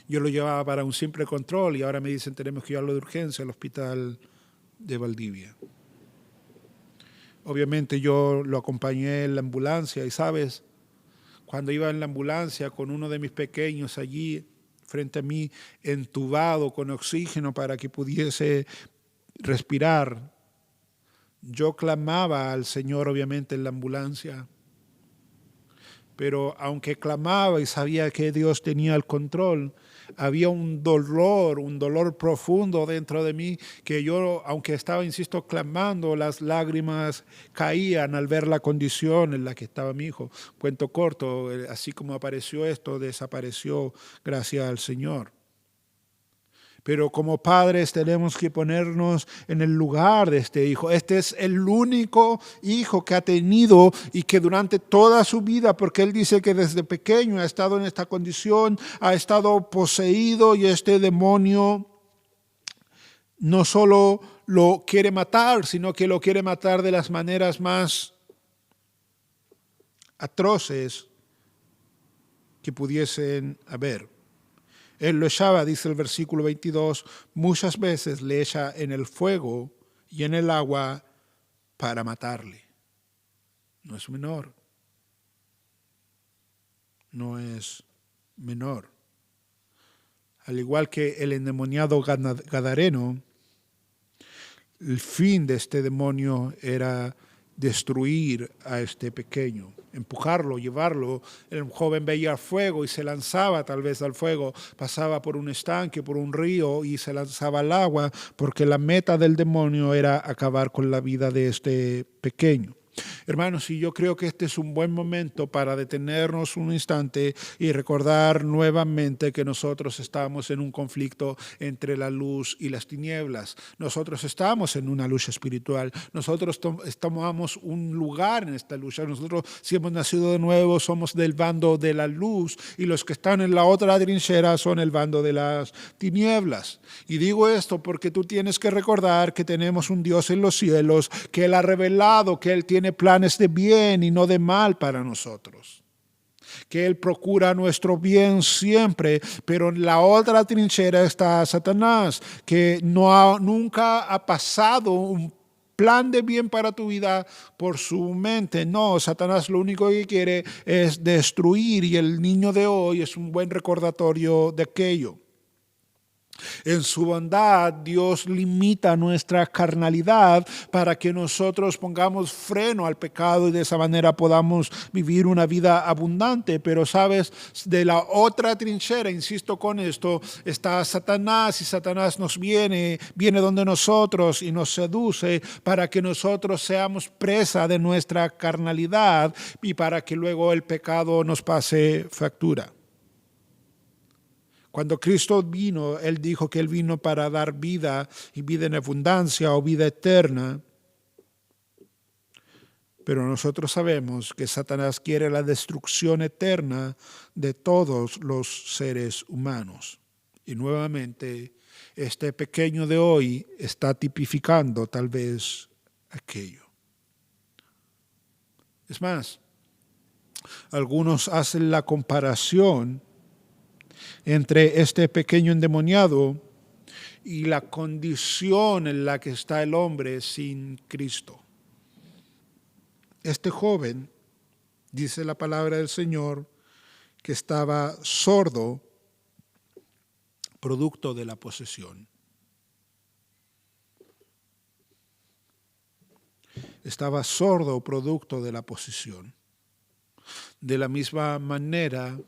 Yo lo llevaba para un simple control y ahora me dicen tenemos que llevarlo de urgencia al hospital de Valdivia. Obviamente yo lo acompañé en la ambulancia y sabes, cuando iba en la ambulancia con uno de mis pequeños allí frente a mí, entubado con oxígeno para que pudiese respirar, yo clamaba al Señor obviamente en la ambulancia. Pero aunque clamaba y sabía que Dios tenía el control, había un dolor profundo dentro de mí que yo, aunque estaba, insisto, clamando, las lágrimas caían al ver la condición en la que estaba mi hijo. Cuento corto, así como apareció esto, desapareció gracias al Señor. Pero como padres tenemos que ponernos en el lugar de este hijo. Este es el único hijo que ha tenido y que durante toda su vida, porque él dice que desde pequeño ha estado en esta condición, ha estado poseído y este demonio no solo lo quiere matar, sino que lo quiere matar de las maneras más atroces que pudiesen haber. Él lo echaba, dice el versículo 22, muchas veces le echa en el fuego y en el agua para matarle. No es menor. No es menor. Al igual que el endemoniado gadareno, el fin de este demonio era destruir a este pequeño, empujarlo, llevarlo. El joven veía fuego y se lanzaba tal vez al fuego, pasaba por un estanque, por un río y se lanzaba al agua, porque la meta del demonio era acabar con la vida de este pequeño. Hermanos, y yo creo que este es un buen momento para detenernos un instante y recordar nuevamente que nosotros estamos en un conflicto entre la luz y las tinieblas. Nosotros estamos en una lucha espiritual. Nosotros tomamos un lugar en esta lucha. Nosotros, si hemos nacido de nuevo, somos del bando de la luz y los que están en la otra trinchera son el bando de las tinieblas. Y digo esto porque tú tienes que recordar que tenemos un Dios en los cielos, que Él ha revelado que Él tiene planes de bien y no de mal para nosotros. Que Él procura nuestro bien siempre, pero en la otra trinchera está Satanás, que nunca ha pasado un plan de bien para tu vida por su mente. No, Satanás lo único que quiere es destruir y el niño de hoy es un buen recordatorio de aquello. En su bondad, Dios limita nuestra carnalidad para que nosotros pongamos freno al pecado y de esa manera podamos vivir una vida abundante. Pero sabes, de la otra trinchera, insisto con esto, está Satanás y Satanás nos viene donde nosotros y nos seduce para que nosotros seamos presa de nuestra carnalidad y para que luego el pecado nos pase factura. Cuando Cristo vino, Él dijo que Él vino para dar vida y vida en abundancia o vida eterna. Pero nosotros sabemos que Satanás quiere la destrucción eterna de todos los seres humanos. Y nuevamente, este pequeño de hoy está tipificando tal vez aquello. Es más, algunos hacen la comparación entre este pequeño endemoniado y la condición en la que está el hombre sin Cristo. Este joven, dice la palabra del Señor, que estaba sordo, producto de la posesión. Estaba sordo, producto de la posesión. De la misma manera,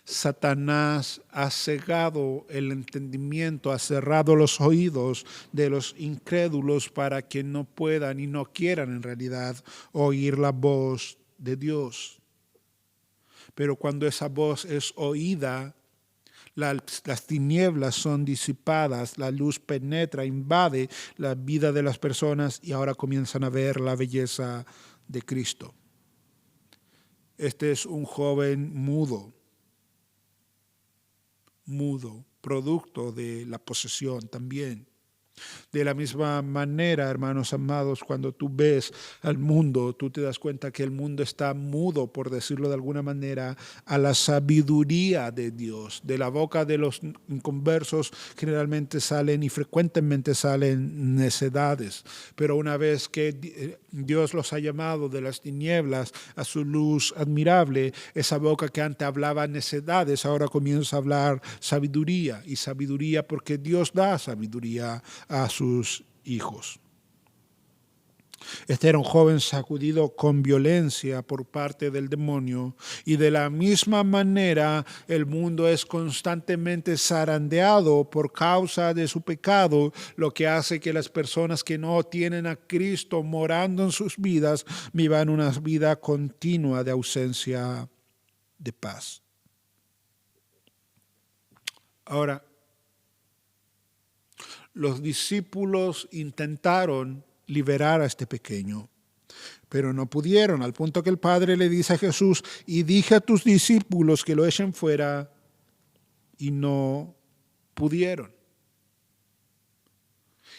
Satanás ha cegado el entendimiento, ha cerrado los oídos de los incrédulos para que no puedan y no quieran en realidad oír la voz de Dios. Pero cuando esa voz es oída, las tinieblas son disipadas, la luz penetra, invade la vida de las personas y ahora comienzan a ver la belleza de Cristo. Este es un joven mudo, producto de la posesión también. De la misma manera, hermanos amados, cuando tú ves al mundo, tú te das cuenta que el mundo está mudo, por decirlo de alguna manera, a la sabiduría de Dios. De la boca de los inconversos generalmente salen y frecuentemente salen necedades. Pero una vez que Dios los ha llamado de las tinieblas a su luz admirable, esa boca que antes hablaba necedades, ahora comienza a hablar sabiduría. Y sabiduría porque Dios da sabiduría a sus hijos. Este era un joven sacudido con violencia por parte del demonio, y de la misma manera el mundo es constantemente zarandeado por causa de su pecado, lo que hace que las personas que no tienen a Cristo morando en sus vidas vivan una vida continua de ausencia de paz. Ahora, los discípulos intentaron liberar a este pequeño, pero no pudieron, al punto que el Padre le dice a Jesús: y dije a tus discípulos que lo echen fuera, y no pudieron.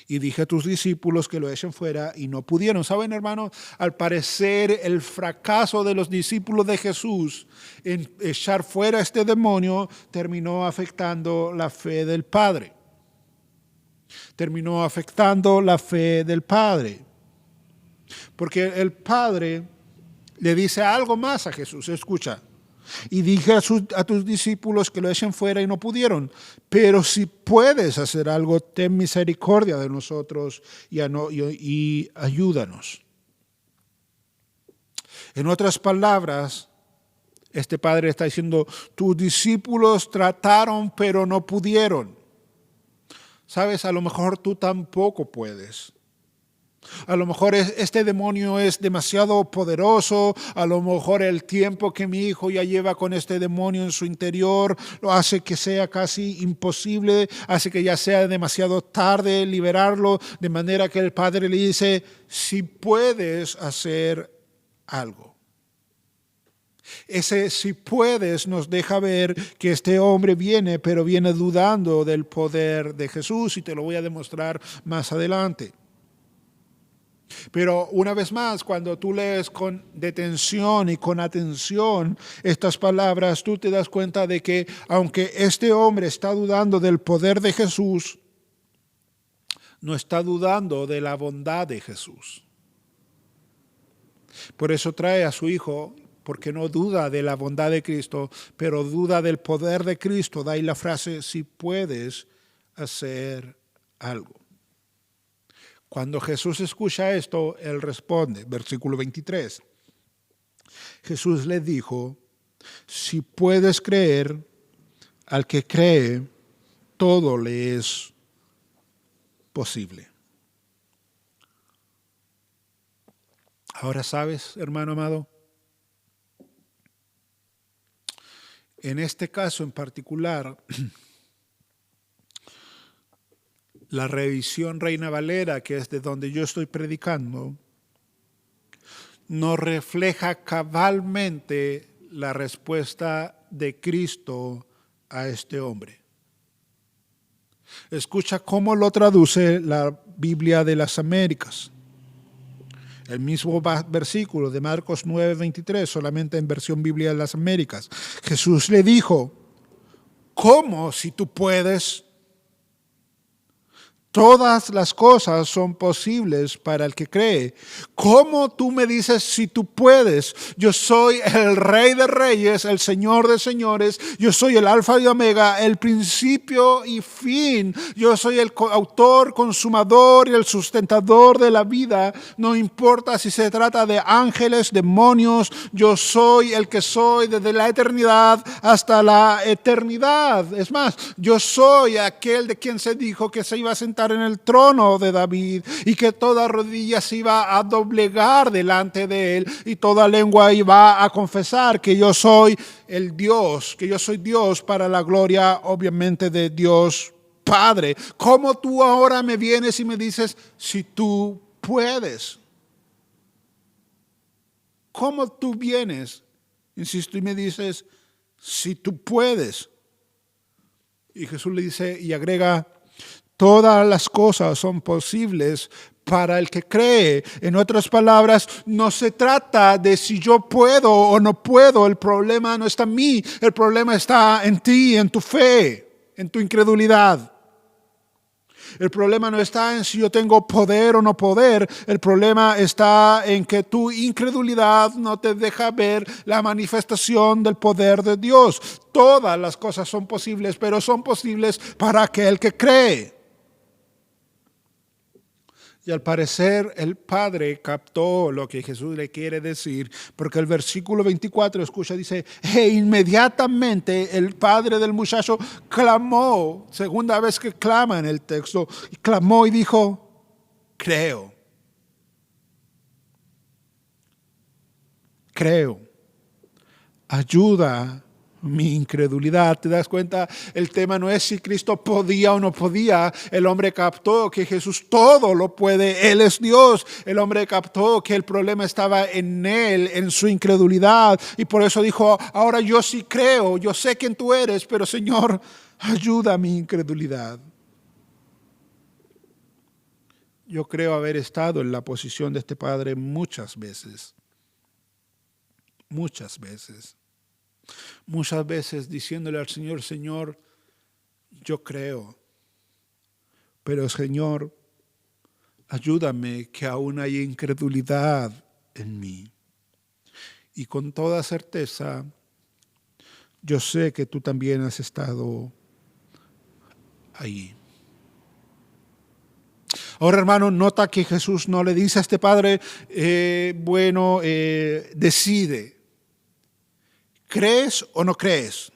Y dije a tus discípulos que lo echen fuera, y no pudieron. ¿Saben, hermanos? Al parecer el fracaso de los discípulos de Jesús en echar fuera a este demonio terminó afectando la fe del Padre. Terminó afectando la fe del Padre. Porque el Padre le dice algo más a Jesús. Escucha: y dije a tus discípulos que lo echen fuera, y no pudieron. Pero si puedes hacer algo, ten misericordia de nosotros y ayúdanos. En otras palabras, este Padre está diciendo: tus discípulos trataron, pero no pudieron. Sabes, a lo mejor tú tampoco puedes. A lo mejor este demonio es demasiado poderoso. A lo mejor el tiempo que mi hijo ya lleva con este demonio en su interior lo hace que sea casi imposible, hace que ya sea demasiado tarde liberarlo, de manera que el Padre le dice: si puedes hacer algo. Ese si puedes nos deja ver que este hombre viene, pero viene dudando del poder de Jesús, y te lo voy a demostrar más adelante. Pero una vez más, cuando tú lees con detención y con atención estas palabras, tú te das cuenta de que aunque este hombre está dudando del poder de Jesús, no está dudando de la bondad de Jesús. Por eso trae a su hijo, porque no duda de la bondad de Cristo, pero duda del poder de Cristo. Da ahí la frase: si puedes hacer algo. Cuando Jesús escucha esto, él responde, versículo 23. Jesús le dijo: si puedes creer, al que cree, todo le es posible. Ahora sabes, hermano amado, en este caso en particular, la revisión Reina Valera, que es de donde yo estoy predicando, nos refleja cabalmente la respuesta de Cristo a este hombre. Escucha cómo lo traduce la Biblia de las Américas. El mismo versículo de Marcos 9:23, solamente en versión Biblia de las Américas. Jesús le dijo: ¿cómo si tú puedes? Todas las cosas son posibles para el que cree. ¿Cómo tú me dices si tú puedes? Yo soy el Rey de Reyes, el Señor de Señores. Yo soy el Alfa y Omega, el principio y fin. Yo soy el autor, consumador y el sustentador de la vida. No importa si se trata de ángeles, demonios. Yo soy el que soy desde la eternidad hasta la eternidad. Es más, yo soy aquel de quien se dijo que se iba a sentar en el trono de David, y que toda rodilla se iba a doblegar delante de él, y toda lengua iba a confesar que yo soy el Dios, que yo soy Dios, para la gloria obviamente de Dios Padre. ¿Cómo tú ahora me vienes y me dices si tú puedes? ¿Cómo tú vienes, insisto, y me dices si tú puedes? Y Jesús le dice y agrega: Todas las cosas son posibles para el que cree. En otras palabras, no se trata de si yo puedo o no puedo. El problema no está en mí. El problema está en ti, en tu fe, en tu incredulidad. El problema no está en si yo tengo poder o no poder. El problema está en que tu incredulidad no te deja ver la manifestación del poder de Dios. Todas las cosas son posibles, pero son posibles para aquel que cree. Y al parecer el padre captó lo que Jesús le quiere decir, porque el versículo 24, escucha, dice, e inmediatamente el padre del muchacho clamó, segunda vez que clama en el texto, clamó y dijo, creo. Creo. Ayuda mi incredulidad. ¿Te das cuenta? El tema no es si Cristo podía o no podía. El hombre captó que Jesús todo lo puede. Él es Dios. El hombre captó que el problema estaba en él, en su incredulidad. Y por eso dijo, ahora yo sí creo. Yo sé quién tú eres, pero Señor, ayuda a mi incredulidad. Yo creo haber estado en la posición de este padre muchas veces. Muchas veces. Muchas veces diciéndole al Señor, Señor, yo creo, pero Señor, ayúdame que aún hay incredulidad en mí. Y con toda certeza, yo sé que tú también has estado ahí. Ahora, hermano, nota que Jesús no le dice a este padre, decide. ¿Crees o no crees?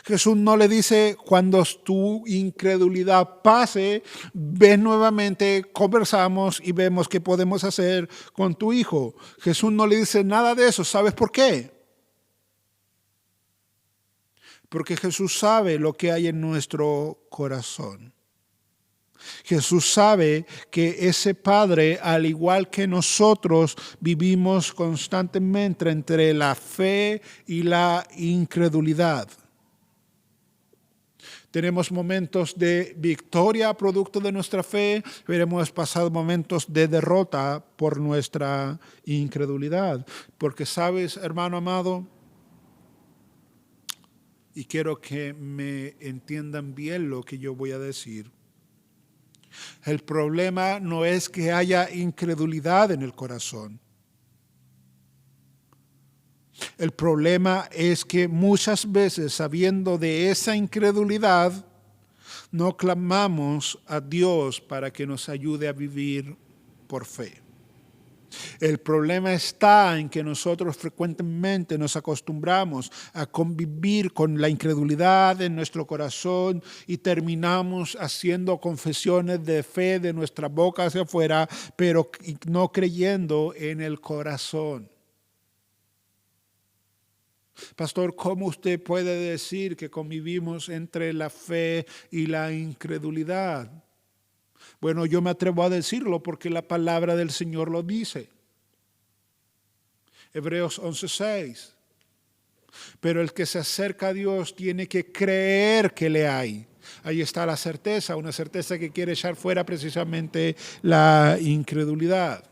Jesús no le dice, cuando tu incredulidad pase, ven nuevamente, conversamos y vemos qué podemos hacer con tu hijo. Jesús no le dice nada de eso. ¿Sabes por qué? Porque Jesús sabe lo que hay en nuestro corazón. Jesús sabe que ese padre, al igual que nosotros, vivimos constantemente entre la fe y la incredulidad. Tenemos momentos de victoria producto de nuestra fe, pero hemos pasado momentos de derrota por nuestra incredulidad. Porque sabes, hermano amado, y quiero que me entiendan bien lo que yo voy a decir. El problema no es que haya incredulidad en el corazón. El problema es que muchas veces, sabiendo de esa incredulidad, no clamamos a Dios para que nos ayude a vivir por fe. El problema está en que nosotros frecuentemente nos acostumbramos a convivir con la incredulidad en nuestro corazón y terminamos haciendo confesiones de fe de nuestra boca hacia afuera, pero no creyendo en el corazón. Pastor, ¿cómo usted puede decir que convivimos entre la fe y la incredulidad? Bueno, yo me atrevo a decirlo porque la palabra del Señor lo dice. Hebreos 11:6. Pero el que se acerca a Dios tiene que creer que le hay. Ahí está la certeza, una certeza que quiere echar fuera precisamente la incredulidad.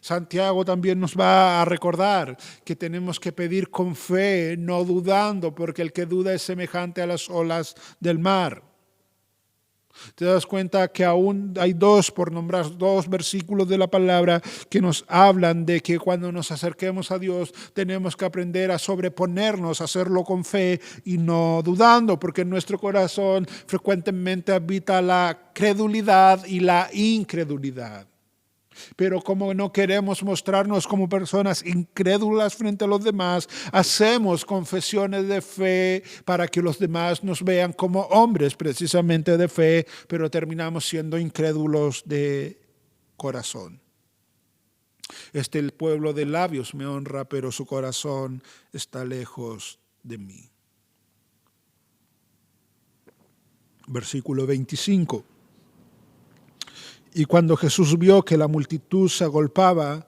Santiago también nos va a recordar que tenemos que pedir con fe, no dudando, porque el que duda es semejante a las olas del mar. Te das cuenta que aún hay por nombrar dos versículos de la palabra que nos hablan de que cuando nos acerquemos a Dios tenemos que aprender a sobreponernos, a hacerlo con fe y no dudando, porque en nuestro corazón frecuentemente habita la credulidad y la incredulidad. Pero como no queremos mostrarnos como personas incrédulas frente a los demás, hacemos confesiones de fe para que los demás nos vean como hombres precisamente de fe, pero terminamos siendo incrédulos de corazón. El pueblo de labios me honra, pero su corazón está lejos de mí. Versículo 25. Y cuando Jesús vio que la multitud se agolpaba,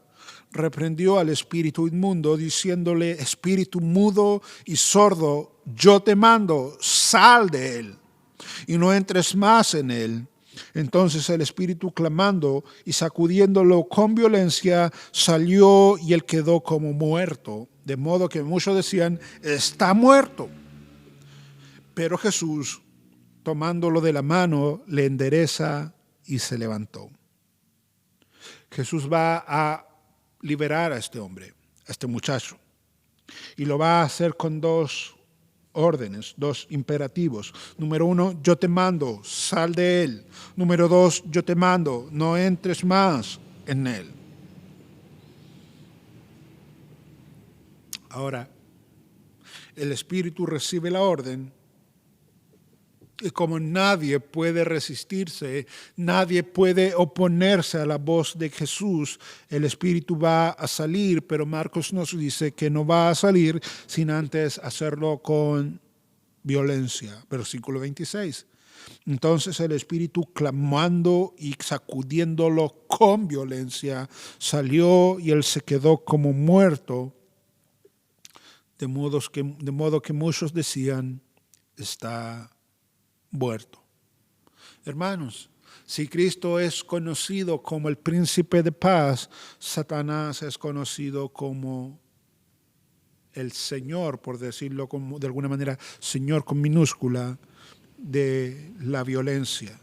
reprendió al espíritu inmundo, diciéndole, espíritu mudo y sordo, yo te mando, sal de él. y no entres más en él. Entonces el espíritu, clamando y sacudiéndolo con violencia, salió y él quedó como muerto. De modo que muchos decían, está muerto. Pero Jesús, tomándolo de la mano, le endereza y se levantó. Jesús va a liberar a este hombre, a este muchacho. Y lo va a hacer con dos órdenes, dos imperativos. Número 1, yo te mando, sal de él. Número 2, yo te mando, no entres más en él. Ahora, el espíritu recibe la orden y como nadie puede resistirse, nadie puede oponerse a la voz de Jesús, el espíritu va a salir, pero Marcos nos dice que no va a salir sin antes hacerlo con violencia. Versículo 26. Entonces el espíritu, clamando y sacudiéndolo con violencia, salió y él se quedó como muerto, de modo que muchos decían, está muerto. Hermanos, si Cristo es conocido como el príncipe de paz, Satanás es conocido como el Señor, por decirlo de alguna manera, Señor con minúscula, de la violencia.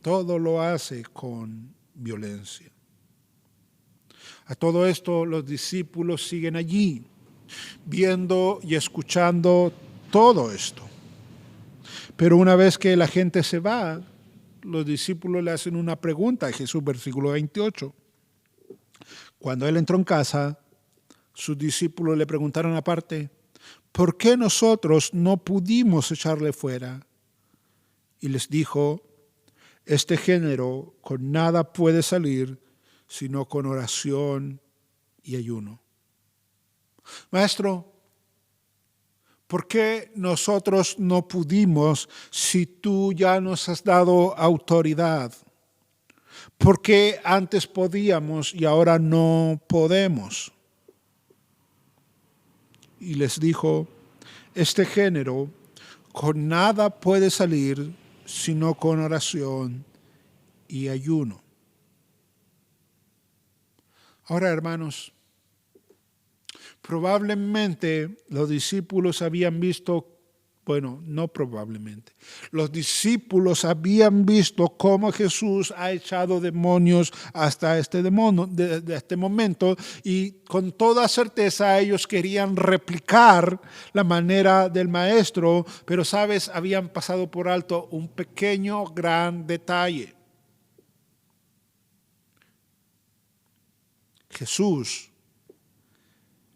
Todo lo hace con violencia. A todo esto los discípulos siguen allí, viendo y escuchando todo esto. Pero una vez que la gente se va, los discípulos le hacen una pregunta a Jesús, versículo 28. Cuando él entró en casa, sus discípulos le preguntaron aparte, ¿por qué nosotros no pudimos echarle fuera? Y les dijo, este género con nada puede salir, sino con oración y ayuno. Maestro, ¿por qué nosotros no pudimos si tú ya nos has dado autoridad? ¿Por qué antes podíamos y ahora no podemos? Y les dijo, este género con nada puede salir sino con oración y ayuno. Ahora, hermanos, probablemente los discípulos habían visto, bueno, no probablemente, los discípulos habían visto cómo Jesús ha echado demonios hasta este momento y con toda certeza ellos querían replicar la manera del maestro, pero sabes, habían pasado por alto un pequeño, gran detalle. Jesús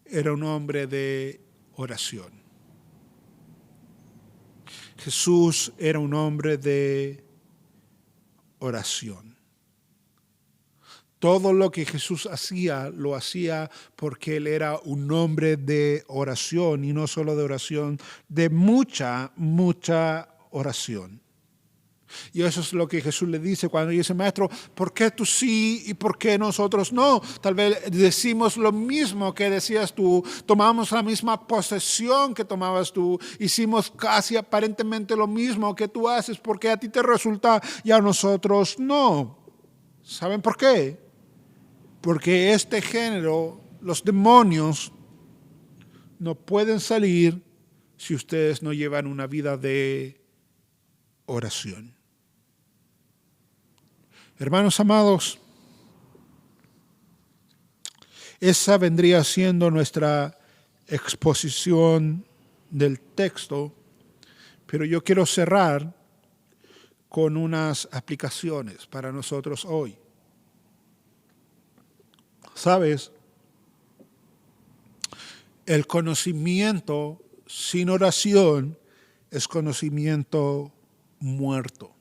era un hombre de oración. Jesús era un hombre de oración. Todo lo que Jesús hacía, lo hacía porque él era un hombre de oración, y no solo de oración, de mucha, mucha oración. Y eso es lo que Jesús le dice cuando dice, maestro, ¿por qué tú sí y por qué nosotros no? Tal vez decimos lo mismo que decías tú, tomamos la misma posesión que tomabas tú, hicimos casi aparentemente lo mismo que tú haces, porque a ti te resulta y a nosotros no. ¿Saben por qué? Porque este género, los demonios, no pueden salir si ustedes no llevan una vida de oración. Hermanos amados, esa vendría siendo nuestra exposición del texto, pero yo quiero cerrar con unas aplicaciones para nosotros hoy. ¿Sabes? El conocimiento sin oración es conocimiento muerto.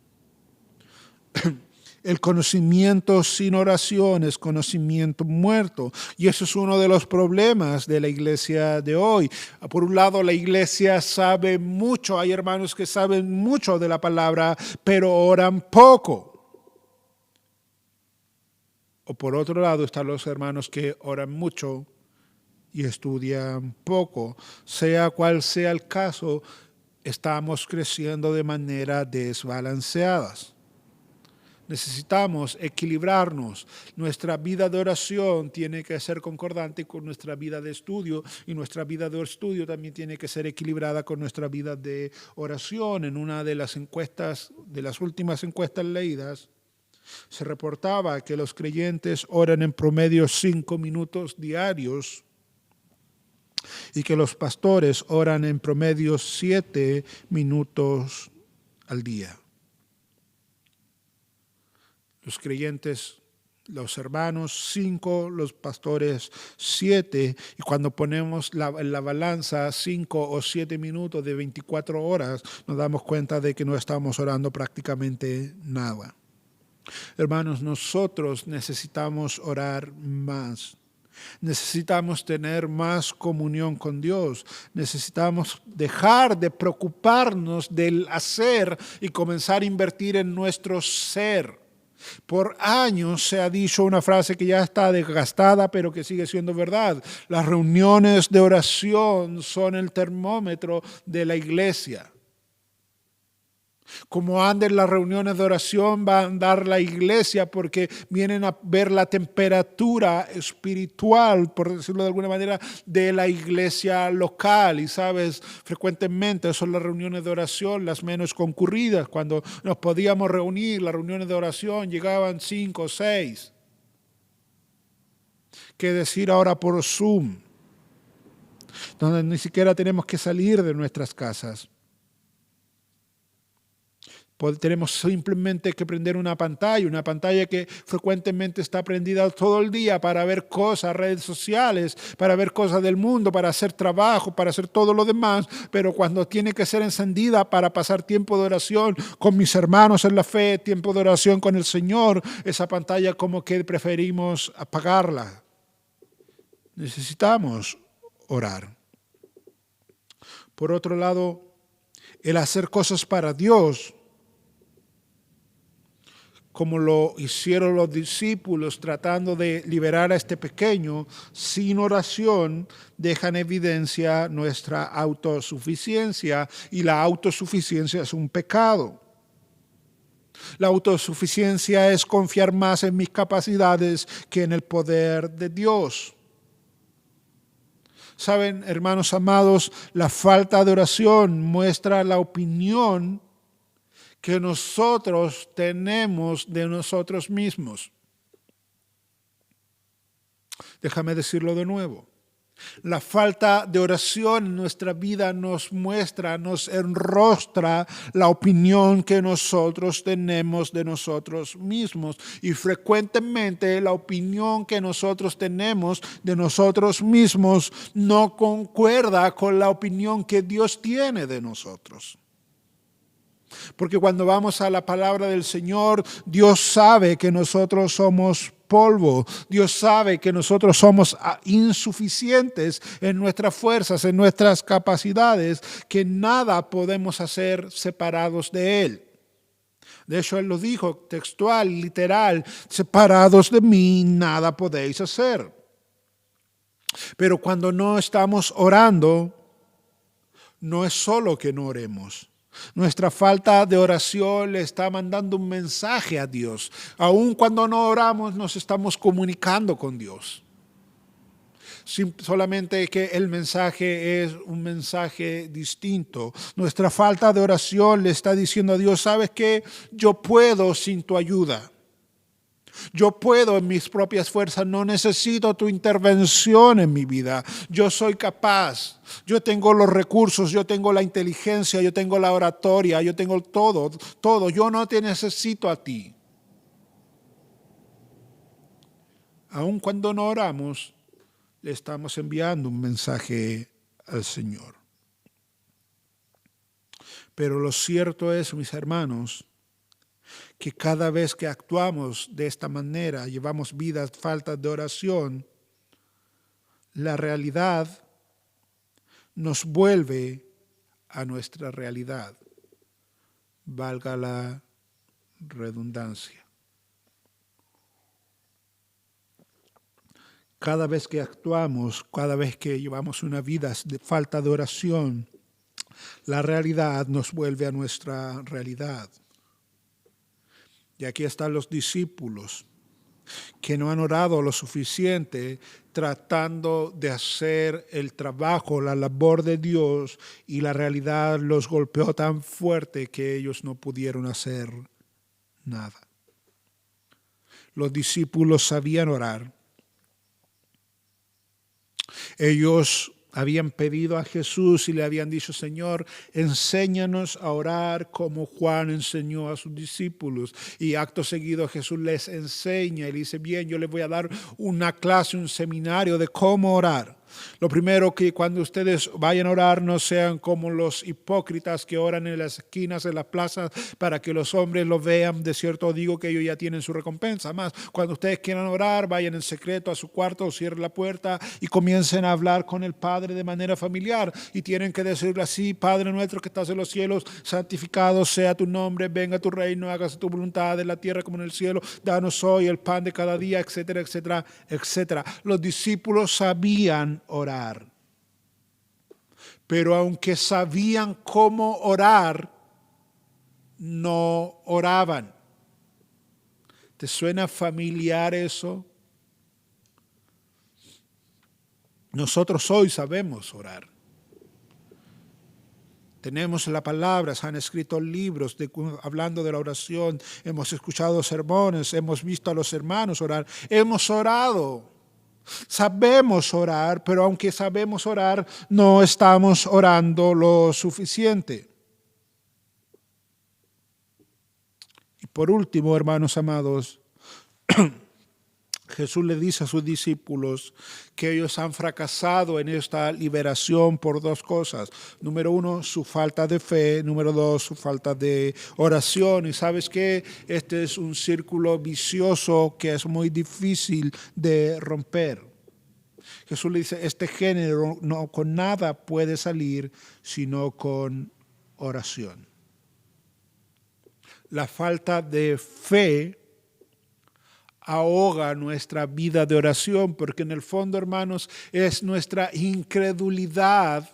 El conocimiento sin oración es conocimiento muerto. Y eso es uno de los problemas de la iglesia de hoy. Por un lado, la iglesia sabe mucho. Hay hermanos que saben mucho de la palabra, pero oran poco. O por otro lado, están los hermanos que oran mucho y estudian poco. Sea cual sea el caso, estamos creciendo de manera desbalanceada. Necesitamos equilibrarnos. Nuestra vida de oración tiene que ser concordante con nuestra vida de estudio y nuestra vida de estudio también tiene que ser equilibrada con nuestra vida de oración. En una de las encuestas, de las últimas encuestas leídas, se reportaba que los creyentes oran en promedio 5 minutos diarios y que los pastores oran en promedio 7 minutos al día. Los creyentes, los hermanos, 5, los pastores 7, y cuando ponemos en la balanza 5 o 7 minutos de 24 horas, nos damos cuenta de que no estamos orando prácticamente nada. Hermanos, nosotros necesitamos orar más. Necesitamos tener más comunión con Dios. Necesitamos dejar de preocuparnos del hacer y comenzar a invertir en nuestro ser. Por años se ha dicho una frase que ya está desgastada, pero que sigue siendo verdad. Las reuniones de oración son el termómetro de la iglesia. Como anden las reuniones de oración, va a andar la iglesia porque vienen a ver la temperatura espiritual, por decirlo de alguna manera, de la iglesia local. Y sabes, frecuentemente son las reuniones de oración las menos concurridas. Cuando nos podíamos reunir, las reuniones de oración llegaban 5 o 6. ¿Qué decir ahora por Zoom? Donde ni siquiera tenemos que salir de nuestras casas. Tenemos simplemente que prender una pantalla que frecuentemente está prendida todo el día para ver cosas, redes sociales, para ver cosas del mundo, para hacer trabajo, para hacer todo lo demás, pero cuando tiene que ser encendida para pasar tiempo de oración con mis hermanos en la fe, tiempo de oración con el Señor, esa pantalla como que preferimos apagarla. Necesitamos orar. Por otro lado, el hacer cosas para Dios, como lo hicieron los discípulos tratando de liberar a este pequeño, sin oración, deja en evidencia nuestra autosuficiencia, y la autosuficiencia es un pecado. La autosuficiencia es confiar más en mis capacidades que en el poder de Dios. Saben, hermanos amados, la falta de oración muestra la opinión que nosotros tenemos de nosotros mismos. Déjame decirlo de nuevo. La falta de oración en nuestra vida nos muestra, nos enrostra la opinión que nosotros tenemos de nosotros mismos. Y frecuentemente la opinión que nosotros tenemos de nosotros mismos no concuerda con la opinión que Dios tiene de nosotros. Porque cuando vamos a la palabra del Señor, Dios sabe que nosotros somos polvo. Dios sabe que nosotros somos insuficientes en nuestras fuerzas, en nuestras capacidades, que nada podemos hacer separados de Él. De hecho, Él lo dijo textual, literal: separados de mí, nada podéis hacer. Pero cuando no estamos orando, no es solo que no oremos. Nuestra falta de oración le está mandando un mensaje a Dios. Aun cuando no oramos, nos estamos comunicando con Dios. Solamente que el mensaje es un mensaje distinto. Nuestra falta de oración le está diciendo a Dios: ¿sabes qué? Yo puedo sin tu ayuda. Yo puedo en mis propias fuerzas, no necesito tu intervención en mi vida. Yo soy capaz, yo tengo los recursos, yo tengo la inteligencia, yo tengo la oratoria, yo tengo todo. Yo no te necesito a ti. Aun cuando no oramos, le estamos enviando un mensaje al Señor. Pero lo cierto es, mis hermanos, que cada vez que actuamos de esta manera, llevamos vidas faltas de oración, la realidad nos vuelve a nuestra realidad, valga la redundancia. cada vez que actuamos, cada vez que llevamos una vida de falta de oración, la realidad nos vuelve a nuestra realidad. Y aquí están los discípulos que no han orado lo suficiente tratando de hacer el trabajo, la labor de Dios, y la realidad los golpeó tan fuerte que ellos no pudieron hacer nada. Los discípulos sabían orar. Ellos habían pedido a Jesús y le habían dicho: Señor, enséñanos a orar como Juan enseñó a sus discípulos. Y acto seguido Jesús les enseña y le dice: bien, yo les voy a dar una clase, un seminario de cómo orar. Lo primero, que cuando ustedes vayan a orar no sean como los hipócritas que oran en las esquinas, en las plazas, para que los hombres los vean. De cierto digo que ellos ya tienen su recompensa. Más, cuando ustedes quieran orar, vayan en secreto a su cuarto, cierren la puerta y comiencen a hablar con el Padre de manera familiar. Y tienen que decirle así: Padre nuestro que estás en los cielos, santificado sea tu nombre, venga tu reino, hágase tu voluntad en la tierra como en el cielo. Danos hoy el pan de cada día, etcétera, etcétera, etcétera. Los discípulos sabían orar, pero aunque sabían cómo orar, no oraban. ¿Te suena familiar eso? Nosotros hoy sabemos orar. Tenemos la palabra, se han escrito libros hablando de la oración, hemos escuchado sermones, hemos visto a los hermanos orar, hemos orado. Sabemos orar, pero aunque sabemos orar, no estamos orando lo suficiente. Y por último, hermanos amados, Jesús le dice a sus discípulos que ellos han fracasado en esta liberación por dos cosas. Número uno, su falta de fe. Número dos, su falta de oración. Y ¿sabes qué? Este es un círculo vicioso que es muy difícil de romper. Jesús le dice: este género no con nada puede salir sino con oración. La falta de fe ahoga nuestra vida de oración, porque en el fondo, hermanos, es nuestra incredulidad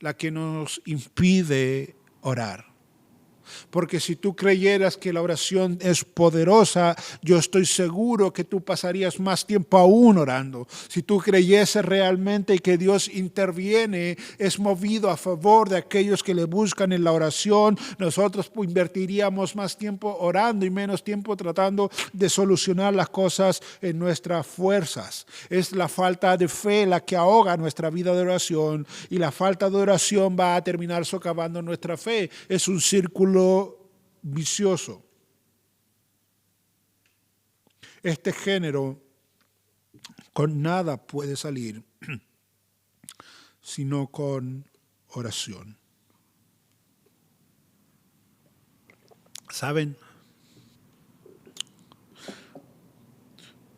la que nos impide orar. Porque si tú creyeras que la oración es poderosa, yo estoy seguro que tú pasarías más tiempo aún orando. Si tú creyeses realmente que Dios interviene, es movido a favor de aquellos que le buscan en la oración, nosotros invertiríamos más tiempo orando y menos tiempo tratando de solucionar las cosas en nuestras fuerzas. Es la falta de fe la que ahoga nuestra vida de oración, y la falta de oración va a terminar socavando nuestra fe. Es un círculo vicioso. Este género con nada puede salir sino con oración. ¿Saben?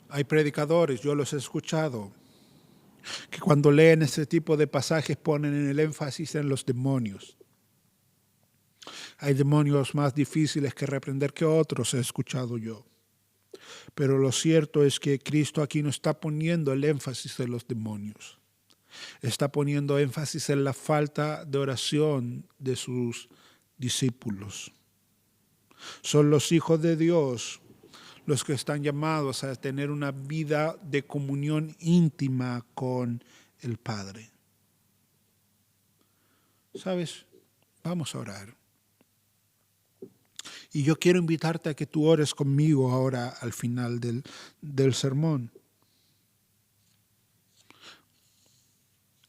Hay predicadores, yo los he escuchado, que cuando leen este tipo de pasajes ponen el énfasis en los demonios. Hay demonios más difíciles que reprender que otros, he escuchado yo. Pero lo cierto es que Cristo aquí no está poniendo el énfasis en los demonios. Está poniendo énfasis en la falta de oración de sus discípulos. Son los hijos de Dios los que están llamados a tener una vida de comunión íntima con el Padre. ¿Sabes? Vamos a orar. Y yo quiero invitarte a que tú ores conmigo ahora al final del sermón.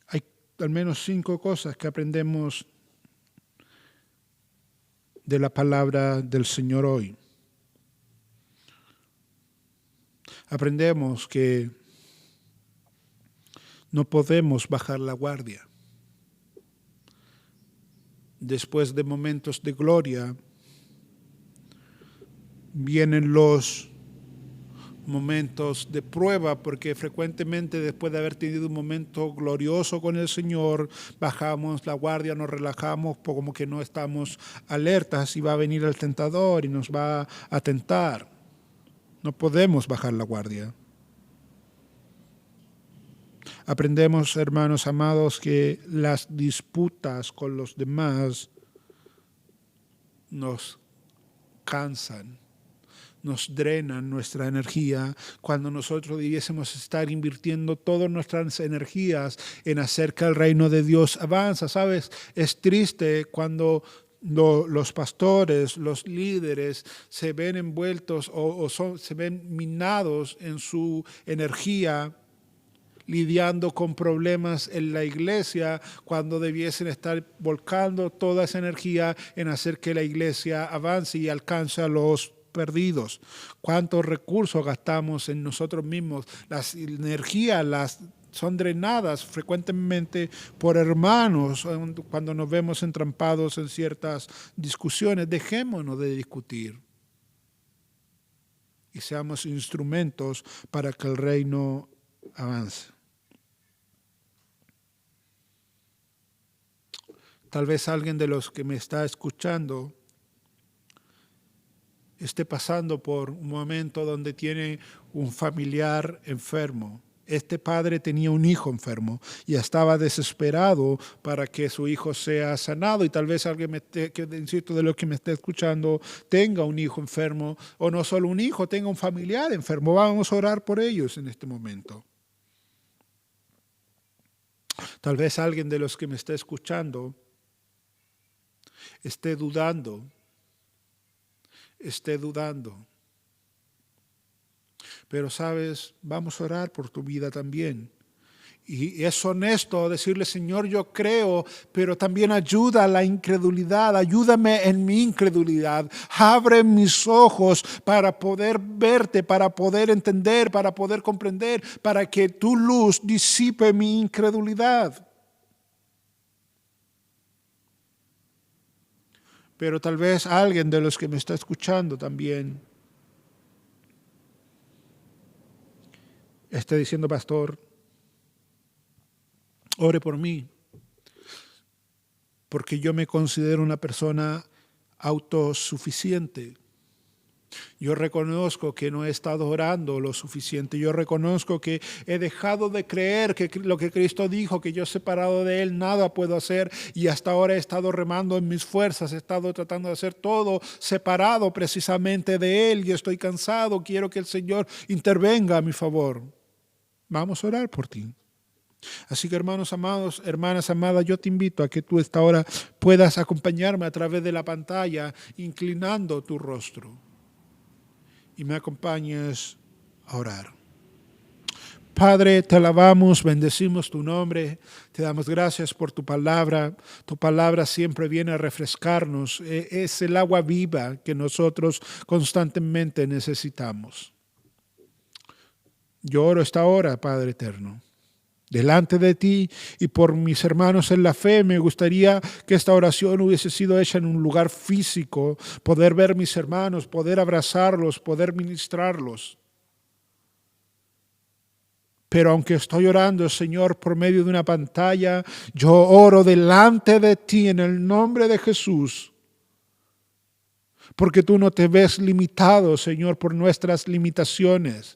Hay al menos 5 cosas que aprendemos de la palabra del Señor hoy. Aprendemos que no podemos bajar la guardia. Después de momentos de gloria, vienen los momentos de prueba, porque frecuentemente después de haber tenido un momento glorioso con el Señor, bajamos la guardia, nos relajamos, como que no estamos alertas, y va a venir el tentador y nos va a tentar. No podemos bajar la guardia. Aprendemos, hermanos amados, que las disputas con los demás nos cansan, nos drenan nuestra energía, cuando nosotros debiésemos estar invirtiendo todas nuestras energías en hacer que el reino de Dios avanza. ¿Sabes? Es triste cuando los pastores, los líderes se ven envueltos se ven minados en su energía lidiando con problemas en la iglesia, cuando debiesen estar volcando toda esa energía en hacer que la iglesia avance y alcance a los perdidos. ¿Cuántos recursos gastamos en nosotros mismos? Las energías son drenadas frecuentemente por hermanos cuando nos vemos entrampados en ciertas discusiones. Dejémonos de discutir y seamos instrumentos para que el reino avance. Tal vez alguien de los que me está escuchando esté pasando por un momento donde tiene un familiar enfermo. Este padre tenía un hijo enfermo y estaba desesperado para que su hijo sea sanado. Y tal vez alguien de los que me esté escuchando tenga un hijo enfermo, o no solo un hijo, tenga un familiar enfermo. Vamos a orar por ellos en este momento. Tal vez alguien de los que me esté escuchando esté dudando. Pero sabes, vamos a orar por tu vida también. Y es honesto decirle, Señor, yo creo, pero también ayuda a la incredulidad, ayúdame en mi incredulidad. Abre mis ojos para poder verte, para poder entender, para poder comprender, para que tu luz disipe mi incredulidad. Pero tal vez alguien de los que me está escuchando también esté diciendo, pastor, ore por mí, porque yo me considero una persona autosuficiente. Yo reconozco que no he estado orando lo suficiente. Yo reconozco que he dejado de creer que lo que Cristo dijo, que yo separado de Él nada puedo hacer, y hasta ahora he estado remando en mis fuerzas, he estado tratando de hacer todo separado precisamente de Él y estoy cansado. Quiero que el Señor intervenga a mi favor. Vamos a orar por ti. Así que, hermanos amados, hermanas amadas, yo te invito a que tú esta hora puedas acompañarme a través de la pantalla, inclinando tu rostro, y me acompañes a orar. Padre, te alabamos, bendecimos tu nombre, te damos gracias por tu palabra. Tu palabra siempre viene a refrescarnos, es el agua viva que nosotros constantemente necesitamos. Yo oro esta hora, Padre eterno, delante de ti y por mis hermanos en la fe. Me gustaría que esta oración hubiese sido hecha en un lugar físico, poder ver mis hermanos, poder abrazarlos, poder ministrarlos. Pero aunque estoy orando, Señor, por medio de una pantalla, yo oro delante de ti en el nombre de Jesús. Porque tú no te ves limitado, Señor, por nuestras limitaciones.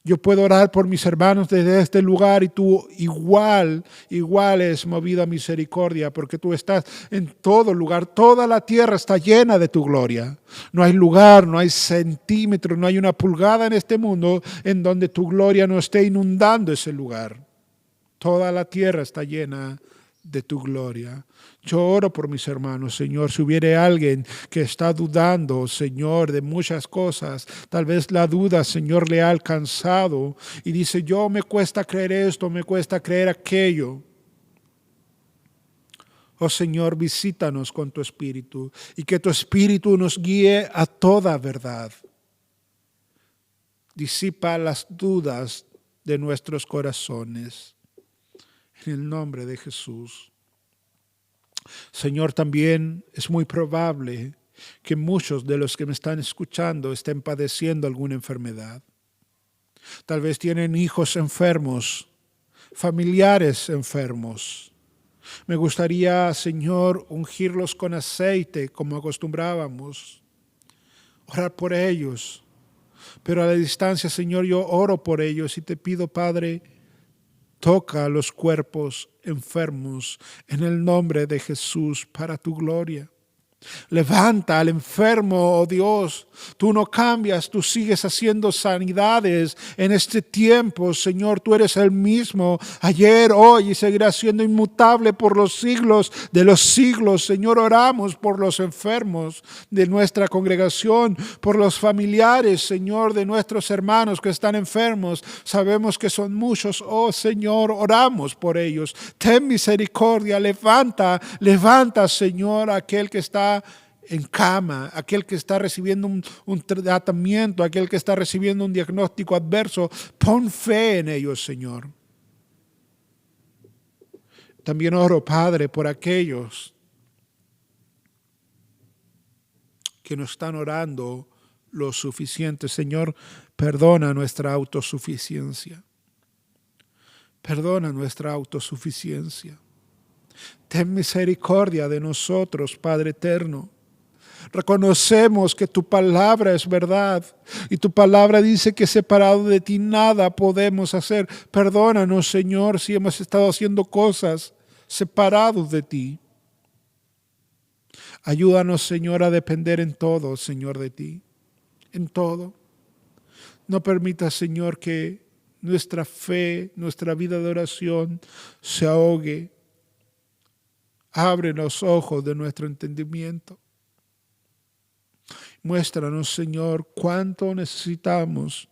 Yo puedo orar por mis hermanos desde este lugar y tú igual es movido a misericordia, porque tú estás en todo lugar. Toda la tierra está llena de tu gloria. No hay lugar, no hay centímetro, no hay una pulgada en este mundo en donde tu gloria no esté inundando ese lugar. Toda la tierra está llena de tu gloria. Yo oro por mis hermanos, Señor. Si hubiere alguien que está dudando, Señor, de muchas cosas, tal vez la duda, Señor, le ha alcanzado y dice, yo me cuesta creer esto, me cuesta creer aquello. Oh Señor, visítanos con tu Espíritu y que tu Espíritu nos guíe a toda verdad. Disipa las dudas de nuestros corazones. En el nombre de Jesús. Señor, también es muy probable que muchos de los que me están escuchando estén padeciendo alguna enfermedad. Tal vez tienen hijos enfermos, familiares enfermos. Me gustaría, Señor, ungirlos con aceite como acostumbrábamos, orar por ellos. Pero a la distancia, Señor, yo oro por ellos y te pido, Padre, Toca los cuerpos enfermos en el nombre de Jesús para tu gloria. Levanta al enfermo, oh Dios. Tú no cambias, tú sigues haciendo sanidades en este tiempo, Señor. Tú eres el mismo ayer, hoy y seguirás siendo inmutable por los siglos de los siglos. Señor, oramos por los enfermos de nuestra congregación, por los familiares, Señor, de nuestros hermanos que están enfermos. Sabemos que son muchos, oh Señor, oramos por ellos. Ten misericordia, levanta, Señor, aquel que está en cama, aquel que está recibiendo un tratamiento, aquel que está recibiendo un diagnóstico adverso. Pon fe en ellos, Señor. También oro, Padre, por aquellos que no están orando lo suficiente. Señor, perdona nuestra autosuficiencia. Perdona nuestra autosuficiencia. Ten misericordia de nosotros, Padre eterno. Reconocemos que tu palabra es verdad y tu palabra dice que separado de ti nada podemos hacer. Perdónanos, Señor, si hemos estado haciendo cosas separados de ti. Ayúdanos, Señor, a depender en todo, Señor, de ti. En todo. No permitas, Señor, que nuestra fe, nuestra vida de oración se ahogue. Abre los ojos de nuestro entendimiento. Muéstranos, Señor, cuánto necesitamos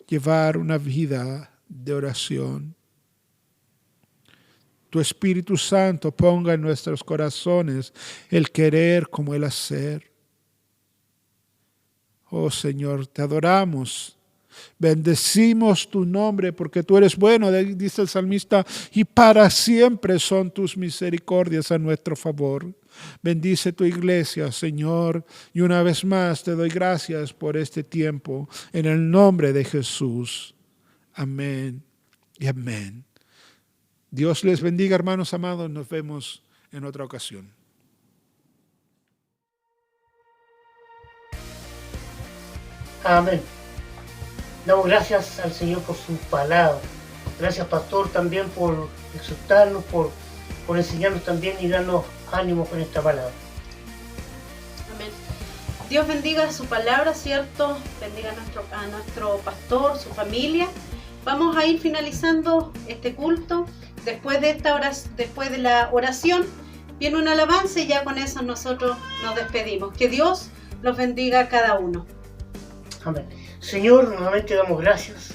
llevar una vida de oración. Tu Espíritu Santo ponga en nuestros corazones el querer como el hacer. Oh Señor, te adoramos. Bendecimos tu nombre porque tú eres bueno, dice el salmista, y para siempre son tus misericordias a nuestro favor. Bendice tu iglesia, Señor, y una vez más te doy gracias por este tiempo en el nombre de Jesús. Amén y amén. Dios les bendiga, hermanos amados. Nos vemos en otra ocasión. Amén. Damos gracias al Señor por su palabra. Gracias, pastor, también por exhortarnos, por enseñarnos también y darnos ánimo con esta palabra. Amén. Dios bendiga su palabra, ¿cierto? Bendiga a nuestro pastor, su familia. Vamos a ir finalizando este culto. Después de la oración, viene una alabanza y ya con eso nosotros nos despedimos. Que Dios los bendiga a cada uno. Amén. Señor, nuevamente damos gracias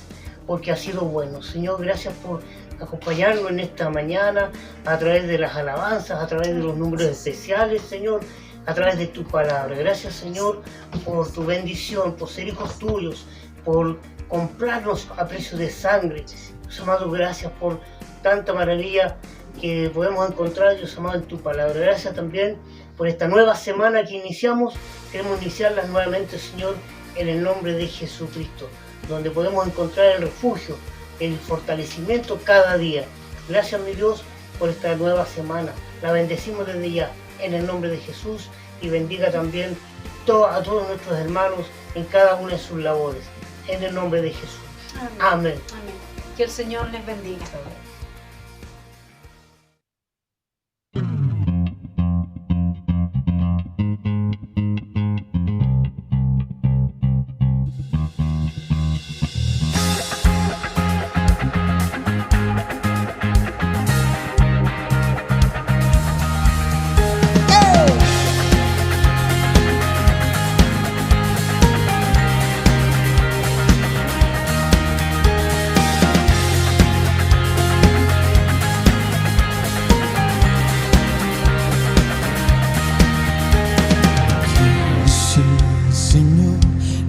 porque ha sido bueno. Señor, gracias por acompañarnos en esta mañana a través de las alabanzas, a través de los números especiales, Señor, a través de tu palabra. Gracias, Señor, por tu bendición, por ser hijos tuyos, por comprarnos a precio de sangre. Dios amado, gracias por tanta maravilla que podemos encontrar, Dios amado, en tu palabra. Gracias también por esta nueva semana que iniciamos. Queremos iniciarla nuevamente, Señor, en el nombre de Jesucristo, donde podemos encontrar el refugio, el fortalecimiento cada día. Gracias, mi Dios, por esta nueva semana. La bendecimos desde ya, en el nombre de Jesús, y bendiga también a todos nuestros hermanos en cada una de sus labores, en el nombre de Jesús. Amén. Amén. Amén. Que el Señor les bendiga. Amén.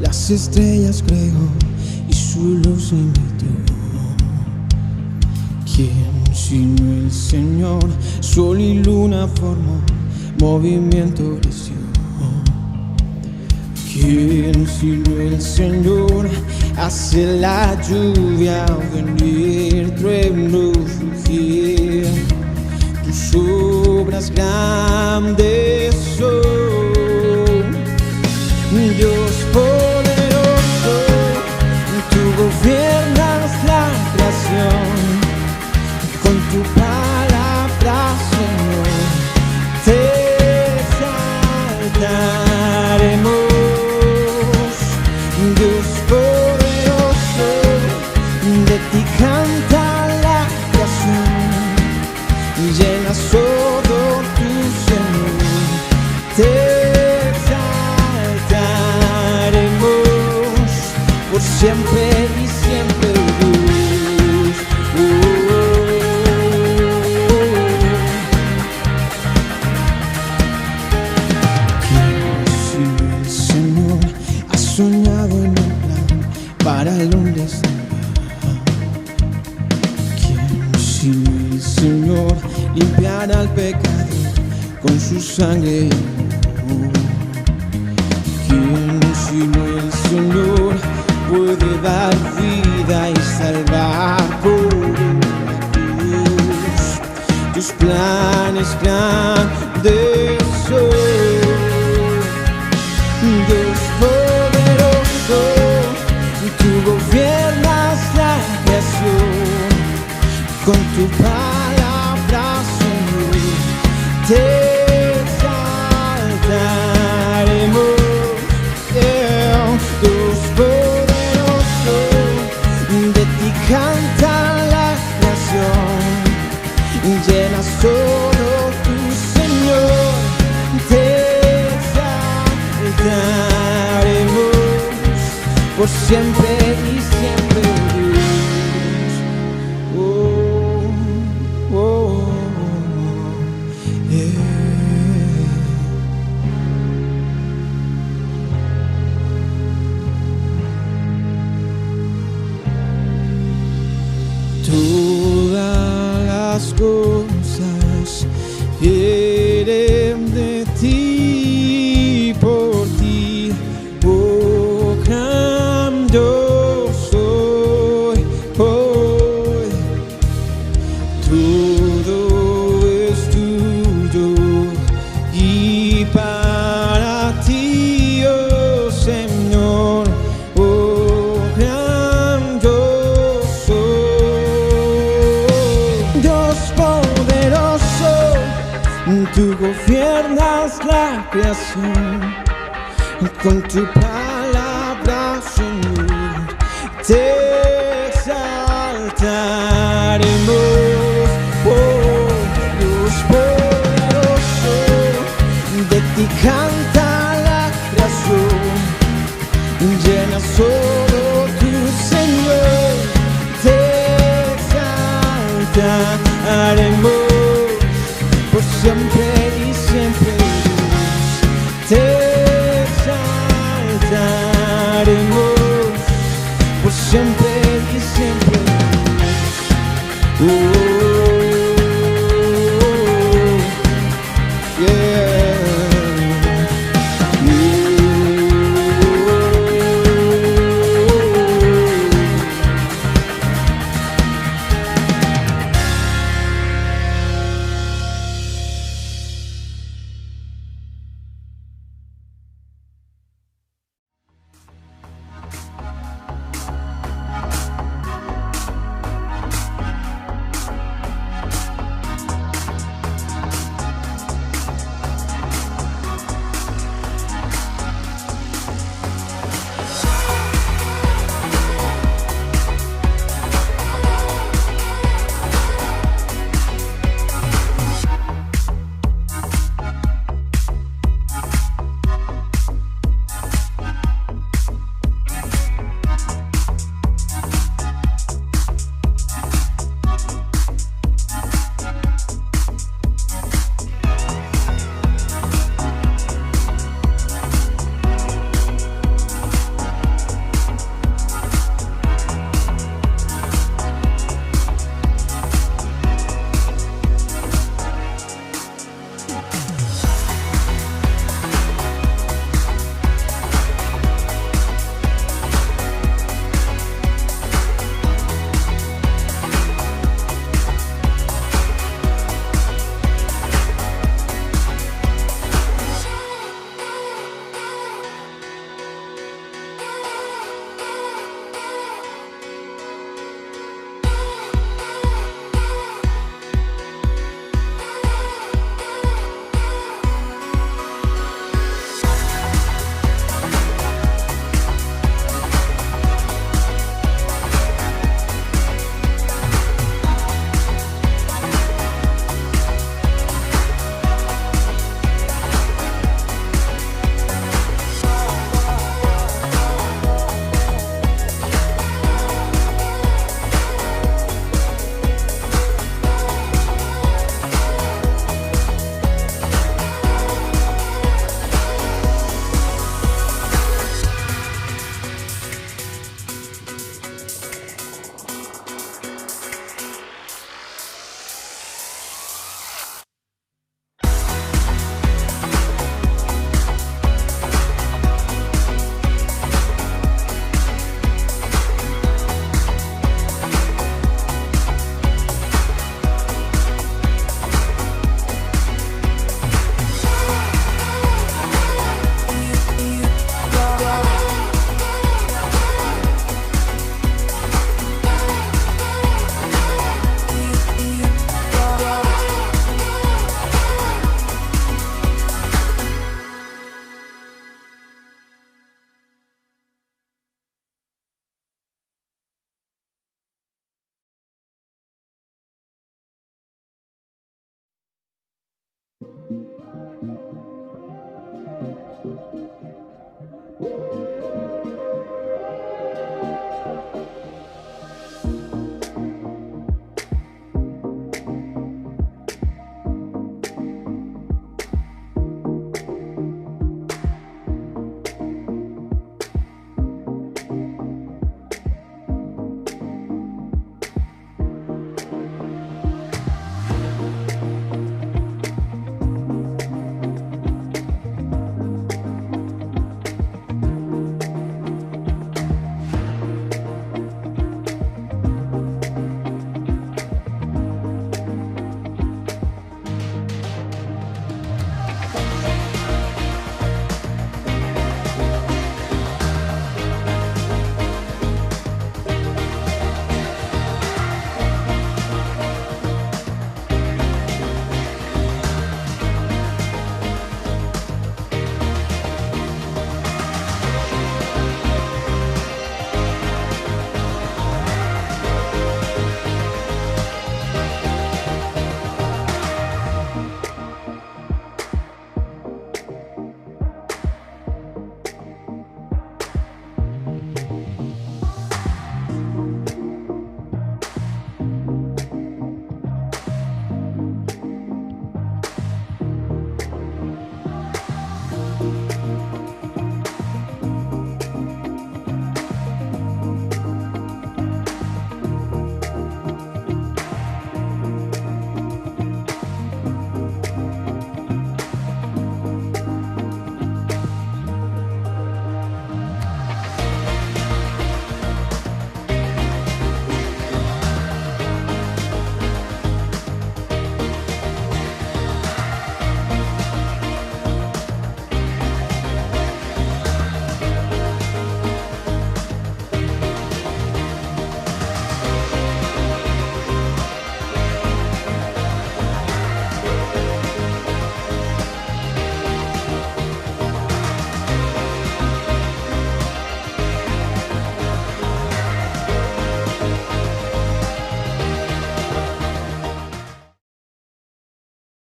Las estrellas creó y su luz emitió. ¿Quién sino el Señor? Sol y luna formó, movimiento les dio. ¿Quién sino el Señor? Hace la lluvia venir, trueno surgir. Tus obras grandes son. Dios poderoso, tú gobiernas la creación. limpiar al pecado con su sangre. ¿Quién sino el Señor puede dar vida y salvar por Dios? Tus planes grandes son, Dios poderoso, tú gobiernas la creación, con tu palabra, Señor, te exaltaremos. Dios poderoso, de ti canta la nación, llenas todo tu Señor, te exaltaremos por siempre y siempre, Dios. Oh, oh, yeah. Todas las cosas vienen de ti, por ti, oh gran yo soy hoy. Todo es tuyo y para ti, oh Señor, oh gran yo soy. Dios poderoso, tú gobiernas la creación, con tu palabra, Señor, te exaltaremos. Oh, Dios poderoso, de ti canta